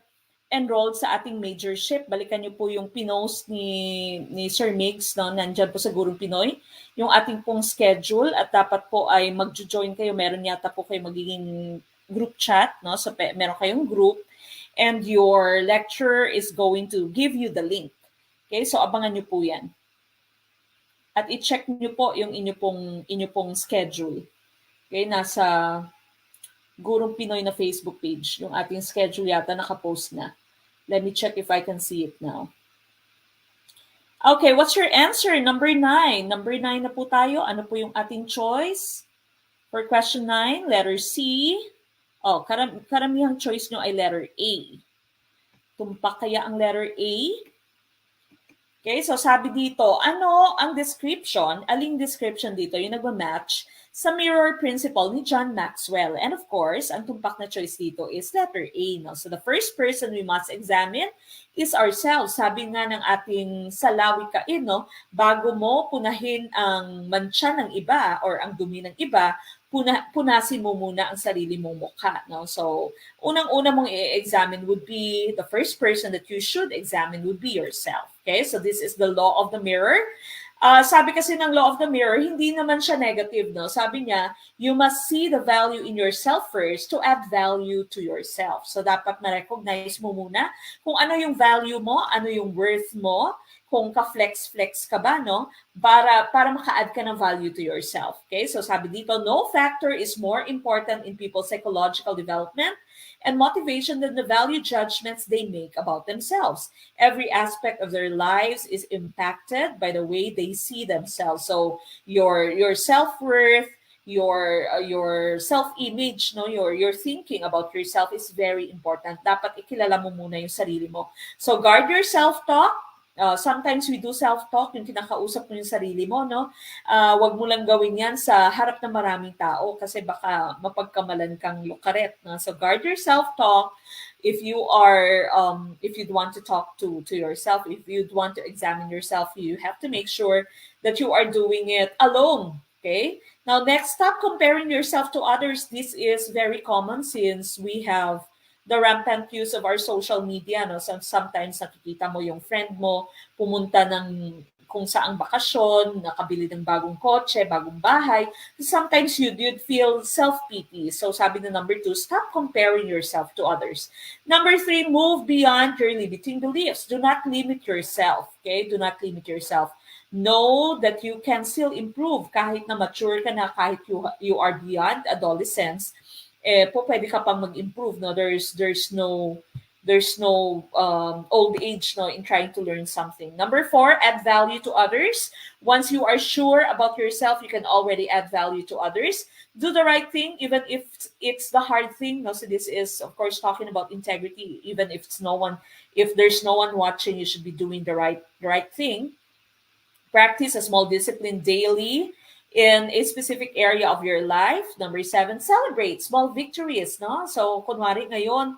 enrolled sa ating majorship, balikan niyo po yung pinost ni Sir Migs, no, nandyan po sa Gurong Pinoy, yung ating pong schedule at dapat po ay mag-join kayo. Meron yata po kayo magiging group chat, no? So meron kayong group and your lecturer is going to give you the link. Okay? So abangan niyo po 'yan. At i-check niyo po yung inyo pong schedule. Okay? Nasa Gurong Pinoy na Facebook page. Yung ating schedule yata naka-post na. Let me check if I can see it now. Okay, what's your answer? Number 9. Number 9 na po tayo. Ano po yung ating choice? For question 9, letter C. Oh, karamihang choice nyo ay letter A. Tumpak kaya ang letter A? Okay, so sabi dito, ano ang description, aling description dito, yung nagmamatch sa mirror principle ni John Maxwell. And of course, ang tumpak na choice dito is letter A. No? So the first person we must examine is ourselves. Sabi nga ng ating salawikain, no? Bago mo punahin ang mantsa ng iba or ang dumi ng iba, punasin mo muna ang sarili mong mukha. No? So, unang-una mong i-examine would be, the first person that you should examine would be yourself. Okay? So, this is the law of the mirror. Sabi kasi ng law of the mirror, hindi naman siya negative. No? Sabi niya, you must see the value in yourself first to add value to yourself. So, dapat ma-recognize mo muna kung ano yung value mo, ano yung worth mo, kung ka-flex-flex ka ba, no? Para maka-add ka ng value to yourself. Okay? So sabi dito, no factor is more important in people's psychological development and motivation than the value judgments they make about themselves. Every aspect of their lives is impacted by the way they see themselves. So your self-worth, your self-image, no, your thinking about yourself is very important. Dapat ikilala mo muna yung sarili mo. So guard your self-talk. Sometimes we do self-talk, yung kinakausap mo yung sarili mo, no? Wag mo lang gawin yan sa harap ng maraming tao kasi baka mapagkamalan kang lukaret. No? So guard your self-talk. If you are, if you'd want to talk to yourself, if you'd want to examine yourself, you have to make sure that you are doing it alone. Okay? Now, next, stop comparing yourself to others. This is very common since we have the rampant use of our social media. No? So sometimes nakikita mo yung friend mo, pumunta ng kung saang bakasyon, nakabili ng bagong kotse, bagong bahay. Sometimes you'd feel self-pity. So sabi na number 2, stop comparing yourself to others. Number 3, move beyond your limiting beliefs. Do not limit yourself. Okay? Do not limit yourself. Know that you can still improve kahit na mature ka na, kahit you are beyond adolescence, pwede ka pang mag-improve. No? There's there's no old age no in trying to learn something. Number 4, add value to others. Once you are sure about yourself, you can already add value to others. Do the right thing, even if it's the hard thing. No, so this is, of course, talking about integrity. Even if if there's no one watching, you should be doing the right thing. Practice a small discipline daily in a specific area of your life. Number 7, celebrate small victories. No? So, kunwari ngayon,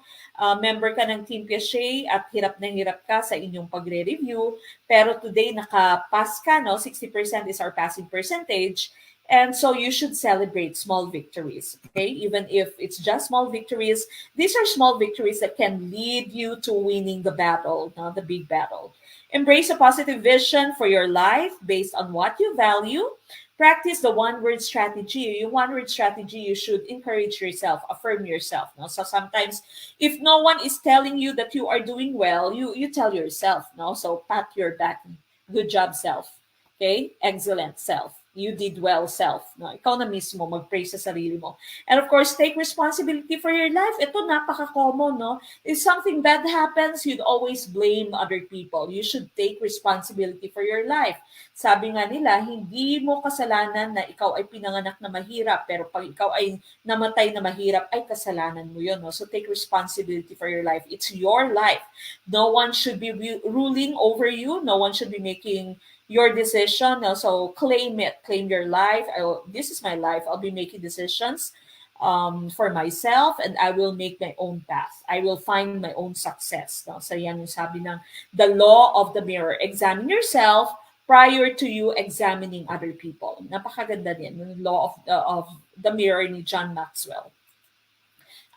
member ka ng Team Piaget at hirap na hirap ka sa inyong pagre-review, pero today nakapass ka, no? 60% is our passing percentage. And so you should celebrate small victories, okay? Even if it's just small victories, these are small victories that can lead you to winning the battle, not the big battle. Embrace a positive vision for your life based on what you value. Practice the one-word strategy. Yung one-word strategy, you should encourage yourself, affirm yourself. No? So sometimes, if no one is telling you that you are doing well, you tell yourself. No? So pat your back. Good job, self. Okay? Excellent, self. You did well, self. No? Ikaw na mismo, mag-praise sa sarili mo. And of course, take responsibility for your life. Ito, napaka-common, no? If something bad happens, you'd always blame other people. You should take responsibility for your life. Sabi nga nila, hindi mo kasalanan na ikaw ay pinanganak na mahirap, pero pag ikaw ay namatay na mahirap, ay kasalanan mo yun. No? So take responsibility for your life. It's your life. No one should be ruling over you. No one should be making your decision. So claim it. Claim your life. This is my life. I'll be making decisions for myself, and I will make my own path. I will find my own success. No? So yan yung sabi ng the law of the mirror. Examine yourself prior to you examining other people. Napakaganda din. Yung law of the mirror ni John Maxwell.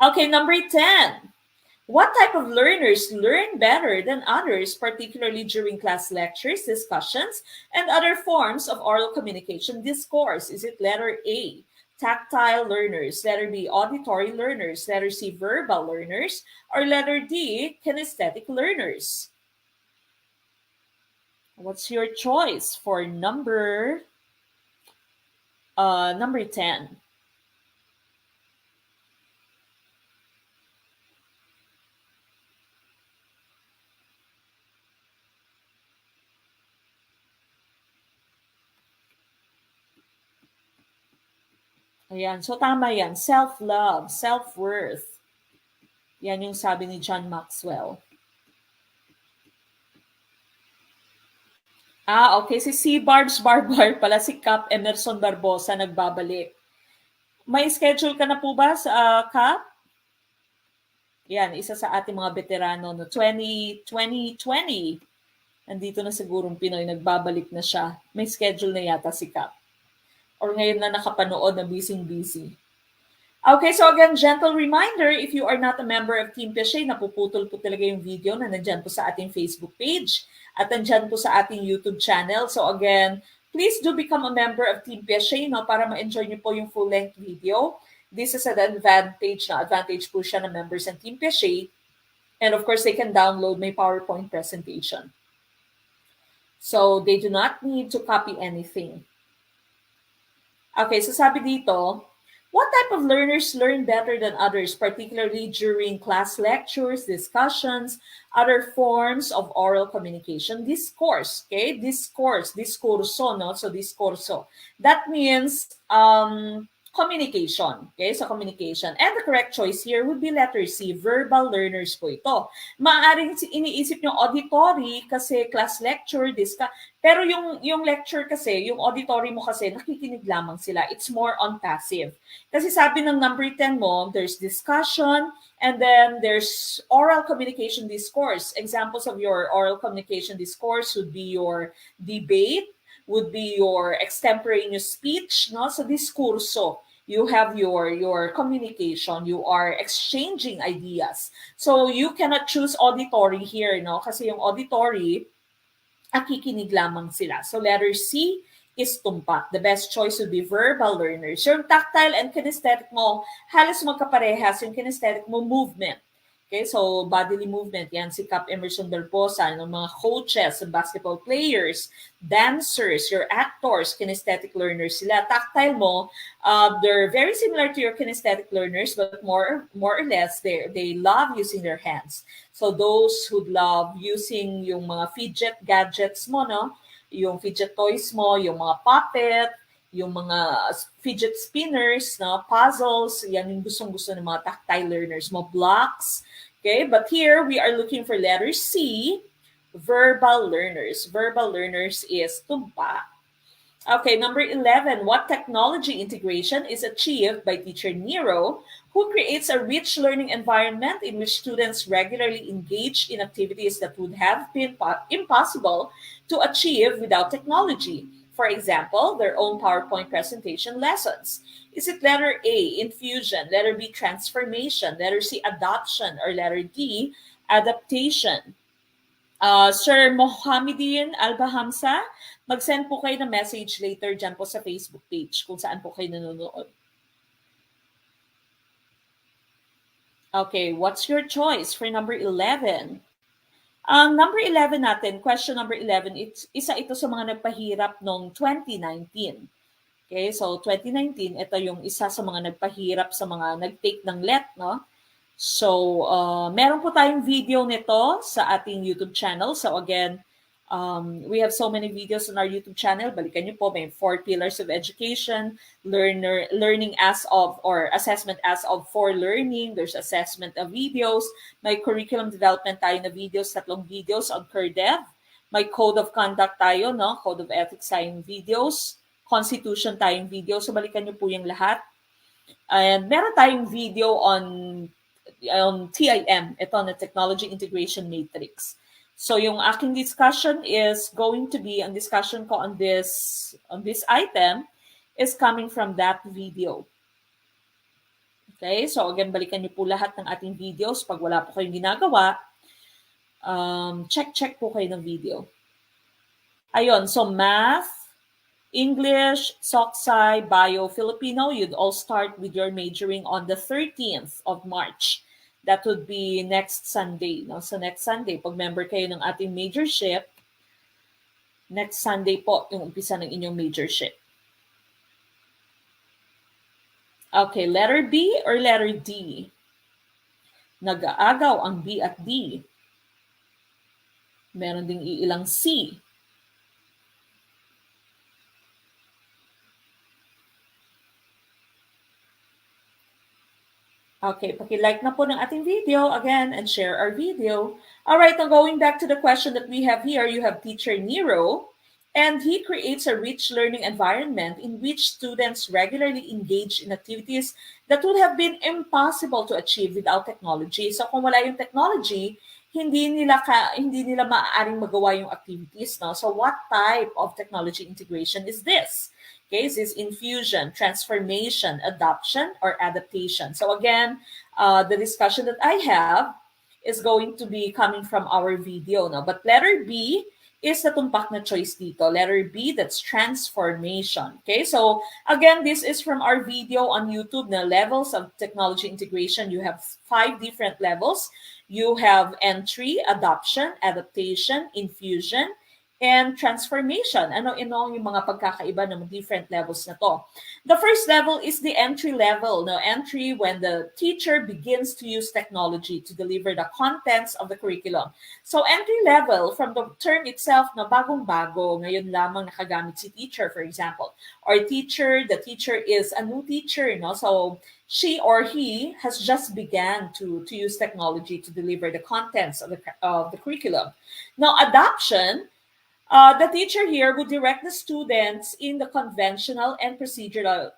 Okay, number 10. What type of learners learn better than others, particularly during class lectures, discussions, and other forms of oral communication discourse? Is it letter A, tactile learners, letter B, auditory learners, letter C, verbal learners, or letter D, kinesthetic learners? What's your choice for number 10? Ayan. So, tama yan. Self-love, self-worth. Yan yung sabi ni John Maxwell. Okay. Si Barb's Barbar pala, si Cap Emerson Barbosa nagbabalik. May schedule ka na po ba sa Cap? Yan, isa sa ating mga veterano no 2020. Nandito na sigurong Pinoy, nagbabalik na siya. May schedule na yata si Cap. Or ngayon na nakapanood na busy. Okay, so again, gentle reminder, if you are not a member of Team Piaget, napuputol po talaga yung video na nandyan po sa ating Facebook page at nandyan po sa ating YouTube channel. So again, please do become a member of Team Piaget no, para ma-enjoy niyo po yung full-length video. This is an advantage po siya ng members ng Team Piaget. And of course, they can download my PowerPoint presentation. So they do not need to copy anything. Okay, so sabi dito, what type of learners learn better than others, particularly during class lectures, discussions, other forms of oral communication? Discourse, okay? Discurso, no? So, discurso. That means communication, okay? So, communication. And the correct choice here would be letter C, verbal learners po ito. Maaaring iniisip nyo auditory kasi class lecture, pero yung lecture kasi, yung auditory mo kasi, nakikinig lamang sila. It's more on passive. Kasi sabi ng number 10 mo, there's discussion, and then there's oral communication discourse. Examples of your oral communication discourse would be your debate, would be your extemporaneous speech, no? So diskurso, you have your communication, you are exchanging ideas. So you cannot choose auditory here, no? Kasi yung auditory, nakikinig lamang sila. So letter C is tumpak. The best choice would be verbal learners. Yung tactile and kinesthetic mo, halos magkaparehas. Yung kinesthetic mo, movement. Okay, so bodily movement, yan si Cap Emerson Berposa, ng mga coaches, basketball players, dancers, your actors, kinesthetic learners sila. Tactile mo, they're very similar to your kinesthetic learners, but more or less, they love using their hands. So those who love using yung mga fidget gadgets mo, no? Yung fidget toys mo, yung mga puppet, yung mga fidget spinners, no? Puzzles, yan yung gustong-gusto ng mga tactile learners mo. Blocks, okay? But here, we are looking for letter C, verbal learners. Verbal learners is tumpa. Okay, number 11, what technology integration is achieved by teacher Nero, who creates a rich learning environment in which students regularly engage in activities that would have been impossible to achieve without technology. For example, their own PowerPoint presentation lessons. Is it letter A, infusion, letter B, transformation, letter C, adoption, or letter D, adaptation? Sir Mohamedin Albahamsa, mag-send po kayo ng message later dyan po sa Facebook page kung saan po kayo nanonood. Okay, what's your choice for number 11? Ang number 11 natin, question number 11, isa ito sa mga nagpahirap noong 2019. Okay, so 2019, ito yung isa sa mga nagpahirap sa mga nag-take ng LET, no? So, meron po tayong video nito sa ating YouTube channel. So again, we have so many videos on our YouTube channel. Balikan niyo po, may 4 pillars of education, learning as of, or assessment as of for learning. There's assessment of videos. May curriculum development tayo na videos, 3 videos on Cooperative. May code of conduct tayo, no? Code of ethics tayong videos. Constitution tayong videos. So balikan niyo po yung lahat. And meron tayong video on TIM, ito na Technology Integration Matrix. So yung aking discussion is going to be, ang discussion ko on this item is coming from that video. Okay, so again, balikan niyo po lahat ng ating videos. Pag wala po kayong ginagawa, check po kayo ng video. Ayun, so math, English, Soc-Sci, Bio, Filipino, you'd all start with your majoring on the 13th of March. That would be next Sunday. No? So next Sunday, pag member kayo ng ating majorship, next Sunday po yung umpisa ng inyong majorship. Okay, letter B or letter D? Nag-aagaw ang B at D. Meron ding iilang C. Okay, paki-like na po ng ating video again and share our video. All right, now going back to the question that we have here, you have teacher Nero, and he creates a rich learning environment in which students regularly engage in activities that would have been impossible to achieve without technology. So kung wala yung technology, hindi nila maaaring magawa yung activities, no? So what type of technology integration is this? Okay, is this infusion, transformation, adoption, or adaptation? So again, the discussion that I have is going to be coming from our video. No? But letter B is the tumpak na choice dito. Letter B, that's transformation. Okay, so again, this is from our video on YouTube, the levels of technology integration. You have 5 different levels. You have entry, adoption, adaptation, infusion, and transformation. Ano yung mga pagkakaiba ng different levels na to? The first level is the entry level. No? Entry when the teacher begins to use technology to deliver the contents of the curriculum. So entry level, from the term itself, na bagong-bago, ngayon lamang nakagamit si teacher, for example. Or teacher, the teacher is a new teacher. No? So she or he has just began to use technology to deliver the contents of the curriculum. Now, adoption, the teacher here would direct the students in the conventional and procedural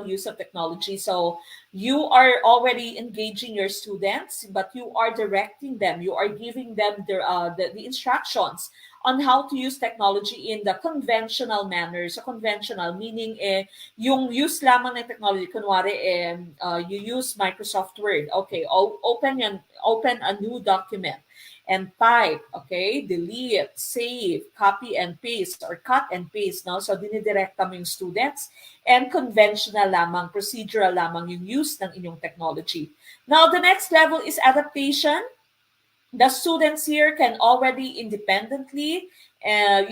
use of technology. So you are already engaging your students, but you are directing them. You are giving them the instructions on how to use technology in the conventional manner. So conventional, meaning yung use lamang ng technology. Kunwari, you use Microsoft Word. Okay, open a new document. and type, okay? Delete, save, copy and paste, or cut and paste, no? So, dinidirekta mo yung students, and conventional lamang, procedural lamang yung use ng inyong technology. Now, the next level is adaptation. The students here can already independently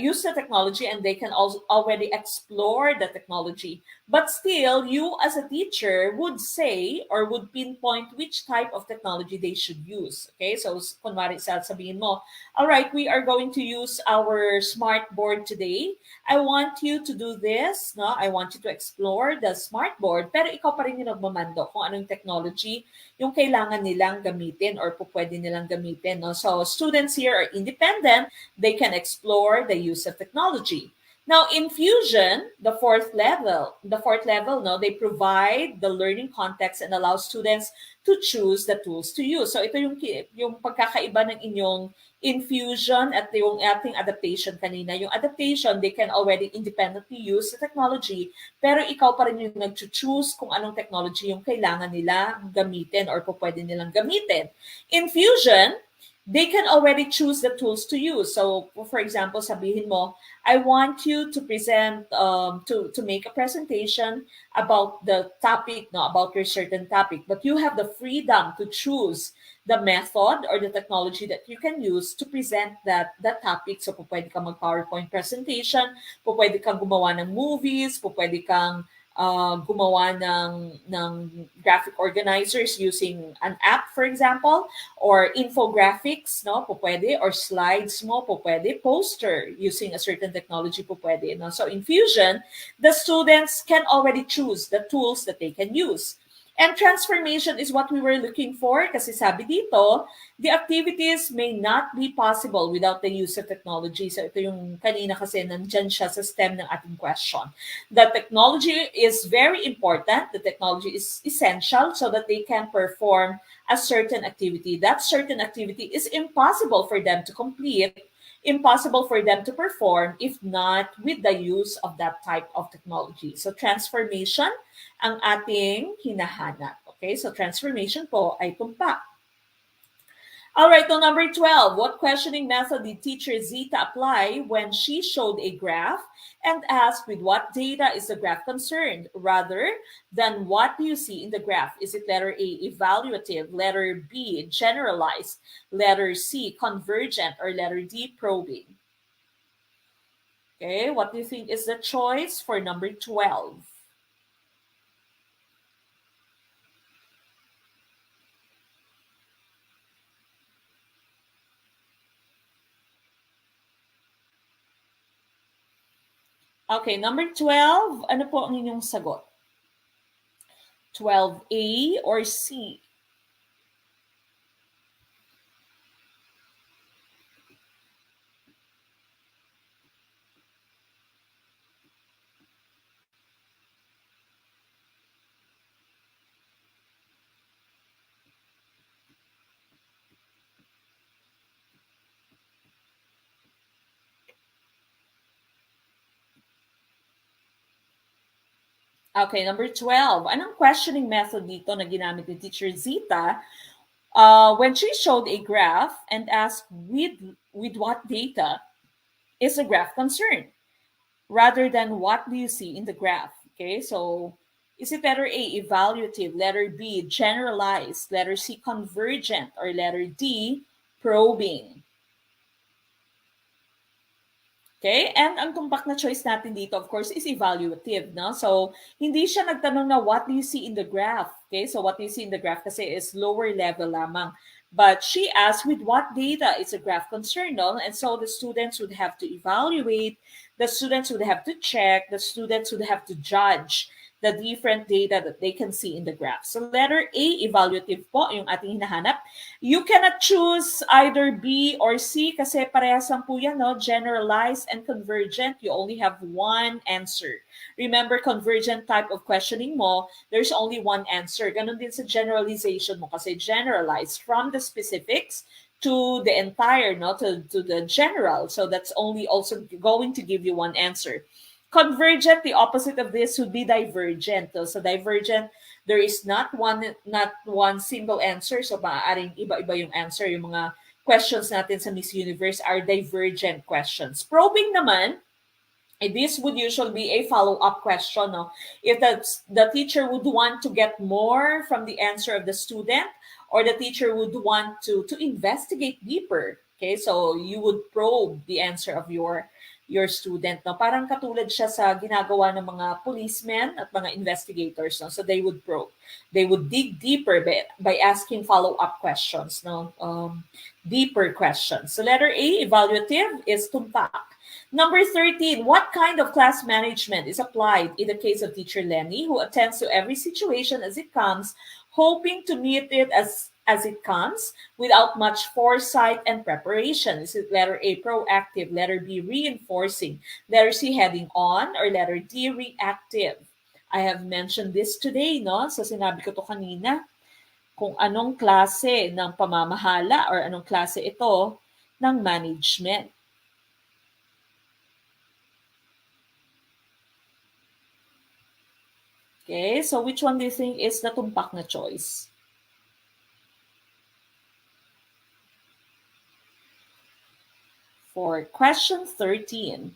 use the technology, and they can also already explore the technology. But still, you as a teacher would say or would pinpoint which type of technology they should use. Okay, so kunwari sabihin mo, all right, we are going to use our smart board today. I want you to do this, no? I want you to explore the smart board, pero ikaw pa rin yung nagmamando kung anong technology yung kailangan nilang gamitin or pwede nilang gamitin. No? So students here are independent. They can explore the use of technology. Now, in Fusion, the fourth level, no, they provide the learning context and allow students to choose the tools to use. So ito yung pagkakaiba ng inyong Infusion at yung ating adaptation kanina. Yung adaptation, they can already independently use the technology, pero ikaw pa rin yung nag-choose kung anong technology yung kailangan nila gamitin or pwede nilang gamitin. In Fusion, they can already choose the tools to use. So, for example, sabihin mo, I want you to present, to make a presentation about the topic, no, about your certain topic, but you have the freedom to choose the method or the technology that you can use to present that topic. So, pwede kang mag-PowerPoint presentation, pwede kang gumawa ng movies, pwede kang gumawa ng graphic organizers using an app, for example, or infographics, no, pwede, or slides mo, pwede, poster using a certain technology, pwede, no. So in Fusion, the students can already choose the tools that they can use. And transformation is what we were looking for kasi sabi dito, the activities may not be possible without the use of technology. So ito yung kanina kasi nandyan siya sa stem ng ating question. The technology is very important. The technology is essential so that they can perform a certain activity. That certain activity is impossible for them to complete, impossible for them to perform if not with the use of that type of technology. So transformation ang ating hinahanap. Okay, so transformation po ay tumpak. All right, so number 12, what questioning method did teacher Zita apply when she showed a graph and asked with what data is the graph concerned, rather than what do you see in the graph? Is it letter A, evaluative, letter B, generalized, letter C, convergent, or letter D, probing? Okay, what do you think is the choice for number 12? Okay, number 12, ano po ang inyong sagot? 12A or C? Okay, number 12. Anong questioning method dito na ginamit ni Teacher Zita when she showed a graph and asked with what data is the graph concerned, rather than what do you see in the graph? Okay, so is it letter A, evaluative, letter B, generalized, letter C, convergent, or letter D, probing? Okay? And ang tumpak na choice natin dito, of course, is evaluative, no? So, hindi siya nagtanong na what do you see in the graph? Okay? So, what do you see in the graph kasi is lower level lamang. But she asked with what data is a graph concerned, no? And so, the students would have to evaluate, the students would have to check, the students would have to judge the different data that they can see in the graph. So letter A, evaluative po, yung ating hinahanap. You cannot choose either B or C kasi parehas lang po yan, no? Generalized and convergent, you only have one answer. Remember, convergent type of questioning mo, there's only one answer. Ganon din sa generalization mo kasi generalized from the specifics to the entire, no? To the general. So that's only also going to give you one answer. Convergent, the opposite of this would be divergent. So divergent, there is not one single answer. So maaaring iba-iba yung answer, yung mga questions natin sa Miss Universe are divergent questions. Probing naman, this would usually be a follow-up question. No? If the teacher would want to get more from the answer of the student, or the teacher would want to investigate deeper. Okay, so you would probe the answer of your student. No? Parang katulad siya sa ginagawa ng mga policemen at mga investigators. No? So they would probe. They would dig deeper by asking follow-up questions. No? Deeper questions. So letter A, evaluative, is tumpak. Number 13, what kind of class management is applied in the case of teacher Lenny, who attends to every situation as it comes, hoping to meet it as it comes without much foresight and preparation? Is it letter A, proactive, letter B, reinforcing, letter C, heading on, or letter D, reactive? I have mentioned this today, no? So sinabi ko to kanina, kung anong klase ng pamamahala or anong klase ito ng management. Okay, so which one do you think is the tumpak na choice? For question 13.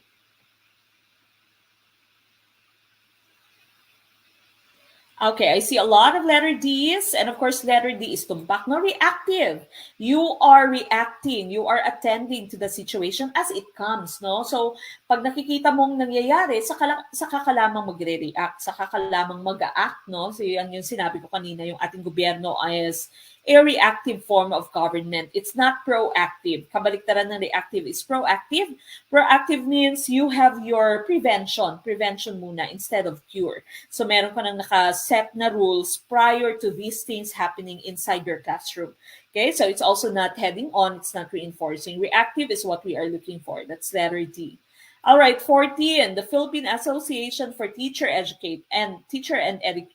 Okay, I see a lot of letter D's, and of course, letter D is tumpak. No, reactive. You are reacting. You are attending to the situation as it comes, no? So, pag nakikita mong nangyayari, saka ka lamang magre-react, saka ka lamang mag-act, no? So, yan yung sinabi ko kanina, yung ating gobyerno is a reactive form of government. It's not proactive. Kabaliktaran ng reactive is proactive. Proactive means you have your prevention muna instead of cure. So meron ka nang naka-set na rules prior to these things happening inside your classroom. Okay, so it's also not heading on, it's not reinforcing. Reactive is what we are looking for. That's letter D. All right, 14, the Philippine Association for Teacher and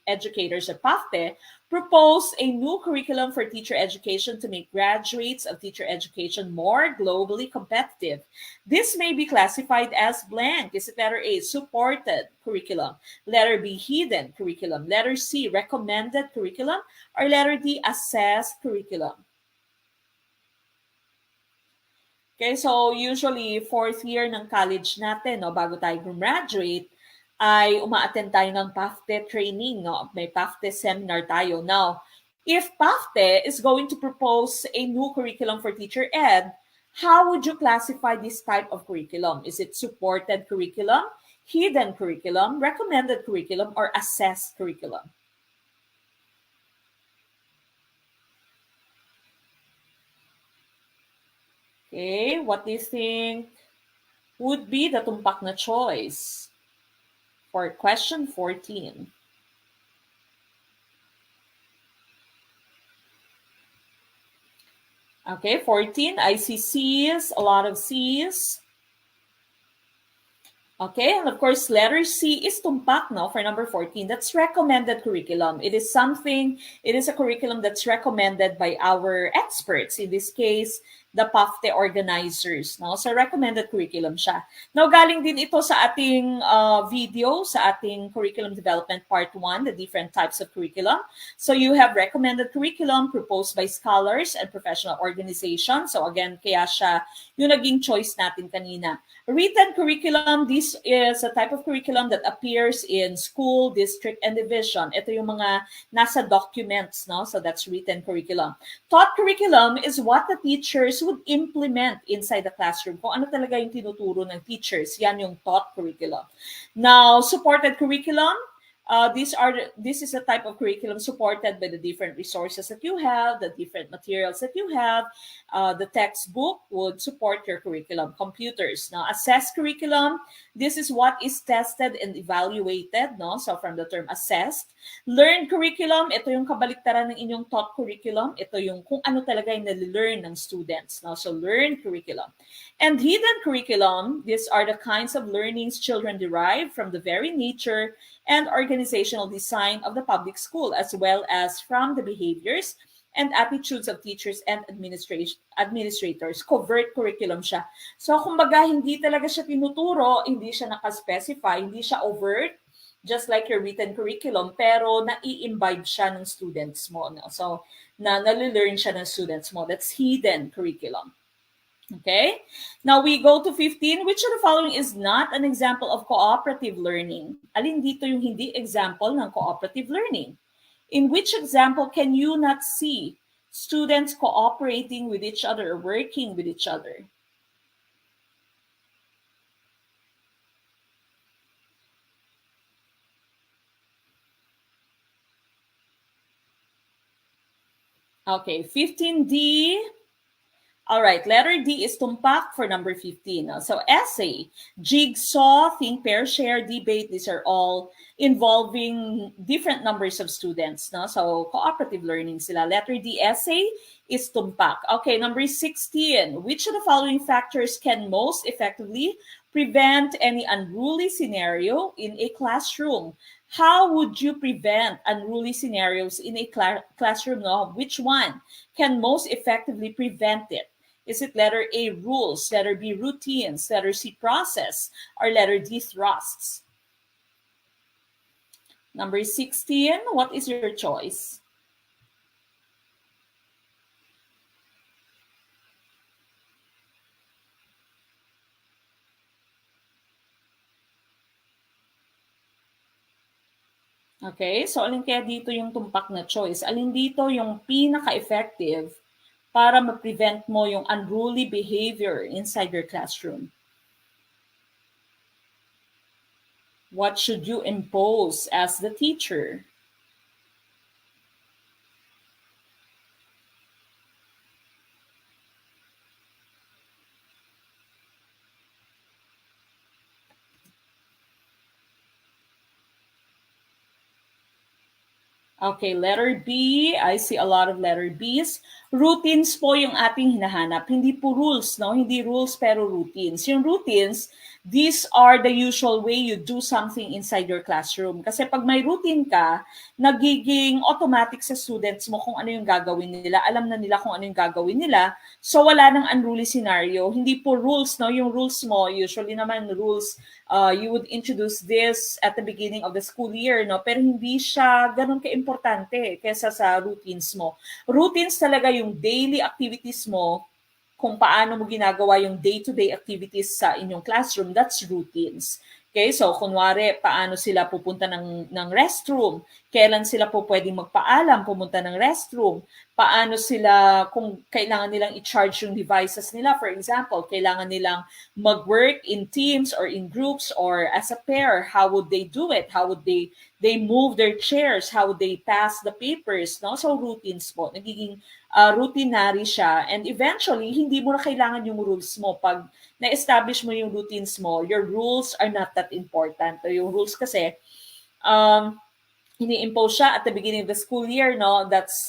Educators, or PAFTE, proposed a new curriculum for teacher education to make graduates of teacher education more globally competitive. This may be classified as blank. Is it letter A, supported curriculum, letter B, hidden curriculum, letter C, recommended curriculum, or letter D, assessed curriculum? Okay, so usually fourth year ng college natin, no, bago tayo graduate, ay uma-attend tayo ng PAFTE training, no? May PAFTE seminar tayo. Now, if PAFTE is going to propose a new curriculum for teacher ed, how would you classify this type of curriculum? Is it supported curriculum, hidden curriculum, recommended curriculum, or assessed curriculum? Okay, what do you think would be the tumpak na choice for question 14? Okay, 14, I see C's, a lot of C's. Okay, and of course, letter C is tumpak, no, for number 14. That's recommended curriculum. It is a curriculum that's recommended by our experts. In this case, the PAFTE organizers, no? So, recommended curriculum siya. Now, galing din ito sa ating video, sa ating curriculum development part 1, the different types of curriculum. So, you have recommended curriculum proposed by scholars and professional organizations. So, again, kaya siya yung naging choice natin kanina. Written curriculum, this is a type of curriculum that appears in school, district, and division. Ito yung mga nasa documents, no? So that's written curriculum. Taught curriculum is what the teachers would implement inside the classroom. Kung ano talaga yung tinuturo ng teachers, yan yung taught curriculum. Now, supported curriculum, this is a type of curriculum supported by the different resources that you have, the different materials that you have. The textbook would support your curriculum. Computers. Now, assessed curriculum, this is what is tested and evaluated, no? So from the term assessed. Learned curriculum, ito yung kabaliktaran ng inyong taught curriculum. Ito yung kung ano talaga yung nalilearn ng students, no? So learned curriculum. And hidden curriculum, these are the kinds of learnings children derive from the very nature and organizational design of the public school, as well as from the behaviors and attitudes of teachers and administrators. Covert curriculum siya. So, kumbaga, hindi talaga siya tinuturo, hindi siya nakaspecify, hindi siya overt, just like your written curriculum, pero nai-imbibe siya ng students mo. No? So, nalilearn siya ng students mo. That's hidden curriculum. Okay, now we go to 15. Which of the following is not an example of cooperative learning? Alin dito yung hindi example ng cooperative learning? In which example can you not see students cooperating with each other or working with each other? Okay, 15D. All right, letter D is tumpak for number 15. So essay, jigsaw, think, pair, share, debate, these are all involving different numbers of students. No? So cooperative learning sila. Letter D, essay, is tumpak. Okay, number 16. Which of the following factors can most effectively prevent any unruly scenario in a classroom? How would you prevent unruly scenarios in a classroom? No? Which one can most effectively prevent it? Is it letter A, rules, letter B, routines, letter C, process, or letter D, thrusts? Number 16, what is your choice? Okay, so alin kaya dito yung tumpak na choice? Alin dito yung pinaka-effective para ma-prevent mo yung unruly behavior inside your classroom? What should you impose as the teacher? Okay, letter B. I see a lot of letter Bs. Routines po yung ating hinahanap. Hindi po rules, no? Hindi rules pero routines. Yung routines, these are the usual way you do something inside your classroom. Kasi pag may routine ka, nagiging automatic sa students mo kung ano yung gagawin nila. Alam na nila kung ano yung gagawin nila. So wala nang unruly scenario. Hindi po rules, no? Yung rules mo, usually naman rules, you would introduce this at the beginning of the school year, no? Pero hindi siya ganun ka-importante kaysa sa routines mo. Routines talaga yung daily activities mo, kung paano mo ginagawa yung day-to-day activities sa inyong classroom, that's routines. Okay, so kunwari, paano sila pupunta ng restroom, kailan sila po pwedeng magpaalam pumunta ng restroom, paano sila, kung kailangan nilang i-charge yung devices nila, for example, kailangan nilang mag-work in teams or in groups or as a pair, how would they do it? How would they move their chairs? How would they pass the papers? No? So routines po, nagiging routinary siya, and eventually, hindi mo na kailangan yung rules mo. Pag na-establish mo yung routines mo, your rules are not that important. So, yung rules kasi, ini-impose siya at the beginning of the school year, no? That's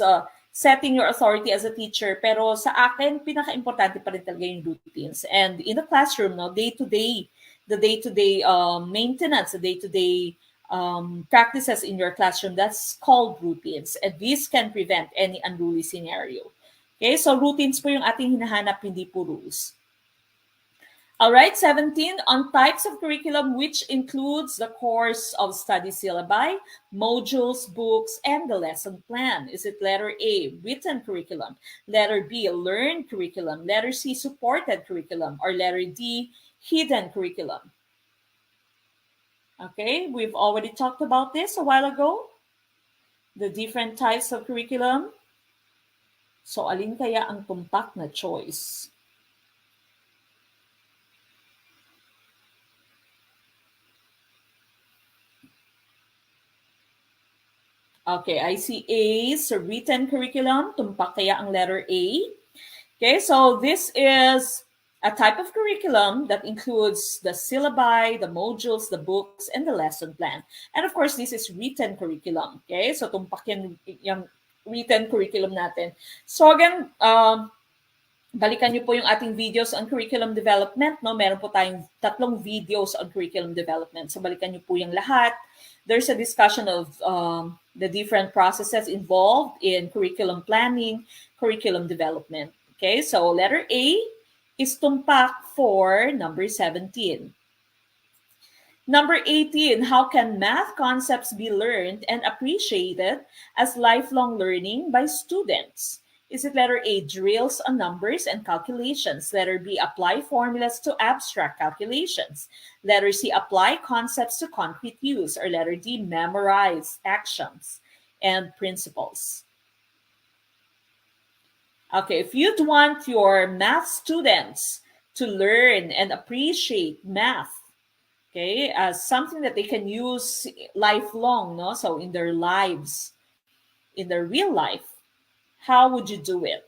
setting your authority as a teacher. Pero sa akin, pinaka-importante pa rin talaga yung routines. And in the classroom, no, day-to-day, the day-to-day maintenance, the day-to-day practices in your classroom, that's called routines. And this can prevent any unruly scenario. Okay, so routines po yung ating hinahanap, hindi po rules. All right, 17, on types of curriculum, which includes the course of study syllabi, modules, books, and the lesson plan. Is it letter A, written curriculum, letter B, learned curriculum, letter C, supported curriculum, or letter D, hidden curriculum? Okay, we've already talked about this a while ago, the different types of curriculum. So, alin kaya ang tumpak na choice? Okay, I see A, so written curriculum, tumpak kaya ang letter A. Okay, so this is a type of curriculum that includes the syllabi, the modules, the books, and the lesson plan. And of course, this is written curriculum. Okay, so tumpak yung written curriculum natin. So again, balikan niyo po yung ating videos on curriculum development. No? Meron po tayong 3 videos on curriculum development. So balikan niyo po yung lahat. There's a discussion of the different processes involved in curriculum planning, curriculum development. Okay, so letter A is tumpak for number 17. Number 18, how can math concepts be learned and appreciated as lifelong learning by students? Is it letter A, drills on numbers and calculations? Letter B, apply formulas to abstract calculations? Letter C, apply concepts to concrete use? Or letter D, memorize actions and principles? Okay, if you'd want your math students to learn and appreciate math, okay, as something that they can use lifelong, no? So in their lives, in their real life, how would you do it?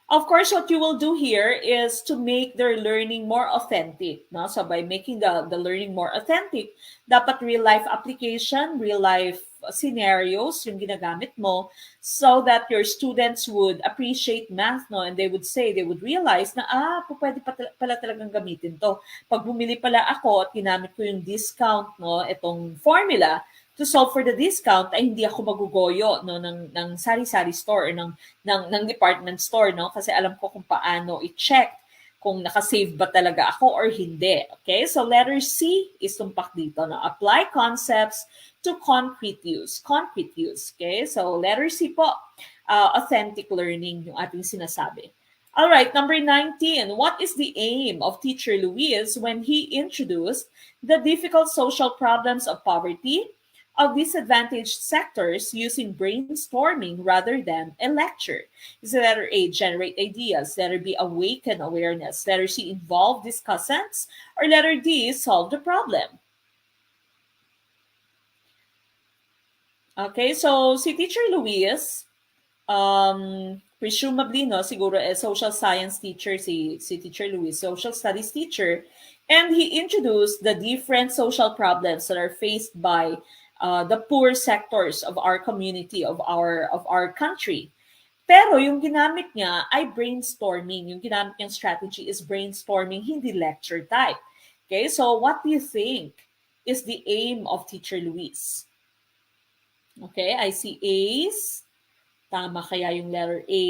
Of course, what you will do here is to make their learning more authentic. No? So by making the learning more authentic, dapat real-life application, real-life scenarios yung ginagamit mo so that your students would appreciate math, no? And they would realize na, pwede pala talagang gamitin to. Pag bumili pala ako at ginamit ko yung discount, no, itong formula, to solve for the discount ay hindi ako magugoyo, no, ng sari-sari store or ng department store, no, kasi alam ko kung paano i-check kung naka-save ba talaga ako or hindi. Okay, so letter C is tumpak dito, no? Apply concepts to concrete use. Okay, so letter C po, authentic learning yung ating sinasabi. All right, number 19, what is the aim of Teacher Luis when he introduced the difficult social problems of poverty of disadvantaged sectors using brainstorming rather than a lecture? Is letter A, generate ideas? Letter B, awaken awareness? Letter C, involve discussants? Or letter D, solve the problem? Okay, so si Teacher Luis, presumably, no, siguro social science teacher, si Teacher Luis, social studies teacher, and he introduced the different social problems that are faced by the poor sectors of our community, of our country. Pero yung ginamit niya ay brainstorming. Yung ginamit niyang strategy is brainstorming, hindi lecture type. Okay, so what do you think is the aim of Teacher Luis? Okay, I see A's. Tama kaya yung letter A?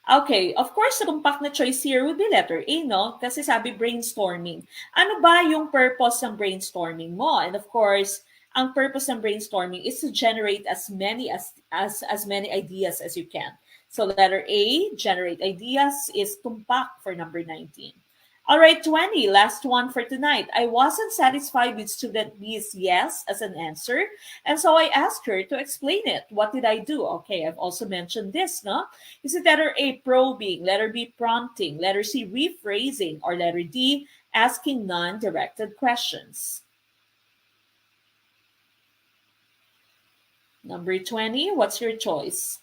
Okay, of course, the tumpak na choice here would be letter A, no? Kasi sabi brainstorming. Ano ba yung purpose ng brainstorming mo? And of course, ang purpose ng brainstorming is to generate as many many ideas as you can. So letter A, generate ideas, is tumpak for number 19. All right, 20, last one for tonight. I wasn't satisfied with student B's yes as an answer, and so I asked her to explain it. What did I do? Okay, I've also mentioned this, no? Is it letter A, probing, letter B, prompting, letter C, rephrasing, or letter D, asking non-directed questions? Number 20, what's your choice?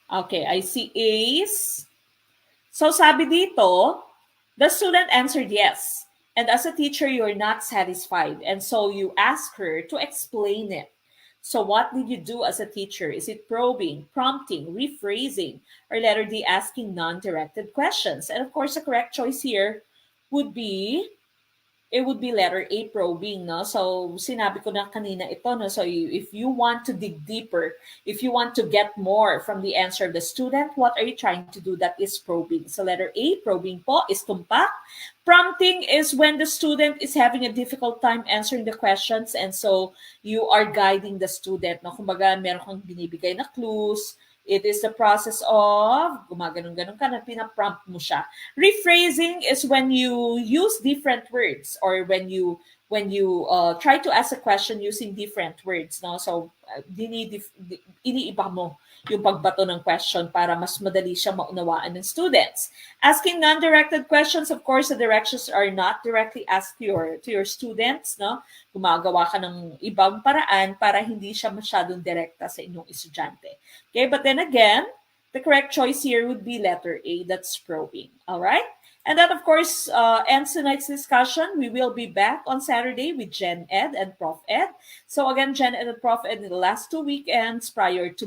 Okay, I see A's. So sabi dito, the student answered yes. And as a teacher, you're not satisfied. And so you ask her to explain it. So what did you do as a teacher? Is it probing, prompting, rephrasing, or letter D, asking non-directed questions? And of course, the correct choice here would be letter A, probing, no? So sinabi ko na kanina ito, no? So if you want to dig deeper, if you want to get more from the answer of the student, what are you trying to do? That is probing. So letter A, probing po, is tumpak. Prompting is when the student is having a difficult time answering the questions, and so you are guiding the student, no? Kumbaga, meron kang binibigay na clues. It is the process of gumaganon-ganon ka na pinaprompt mo siya. Rephrasing is when you use different words or when you try to ask a question using different words, no? So iniiba mo yung pagbato ng question para mas madali siyang maunawaan ng students. Asking non-directed questions, of course, the directions are not directly asked to your students, no? Gumagawa ka ng ibang paraan para hindi siya masyadong direkta sa inyong estudyante. Okay, but then again, the correct choice here would be letter A, that's probing. All right? And that, of course, ends tonight's discussion. We will be back on Saturday with Gen Ed and Prof Ed. So again, Gen Ed and Prof Ed in the last 2 weekends prior to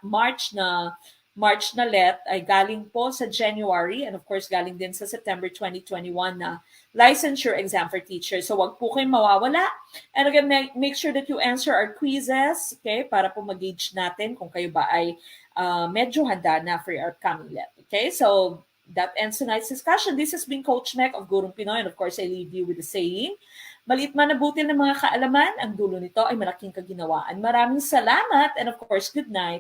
March na March na let ay galing po sa January and of course galing din sa September 2021 na licensure exam for teachers. So wag po kayong mawawala. And again, make sure that you answer our quizzes, okay, para po mag-gauge natin kung kayo ba ay medyo handa na for your upcoming let. Okay, so that ends tonight's discussion. This has been Coach Mac of Gurong Pinoy, and of course I leave you with the saying, maliit man na butil ng mga kaalaman, ang dulo nito ay malaking kaginawaan. Maraming salamat and of course, good night.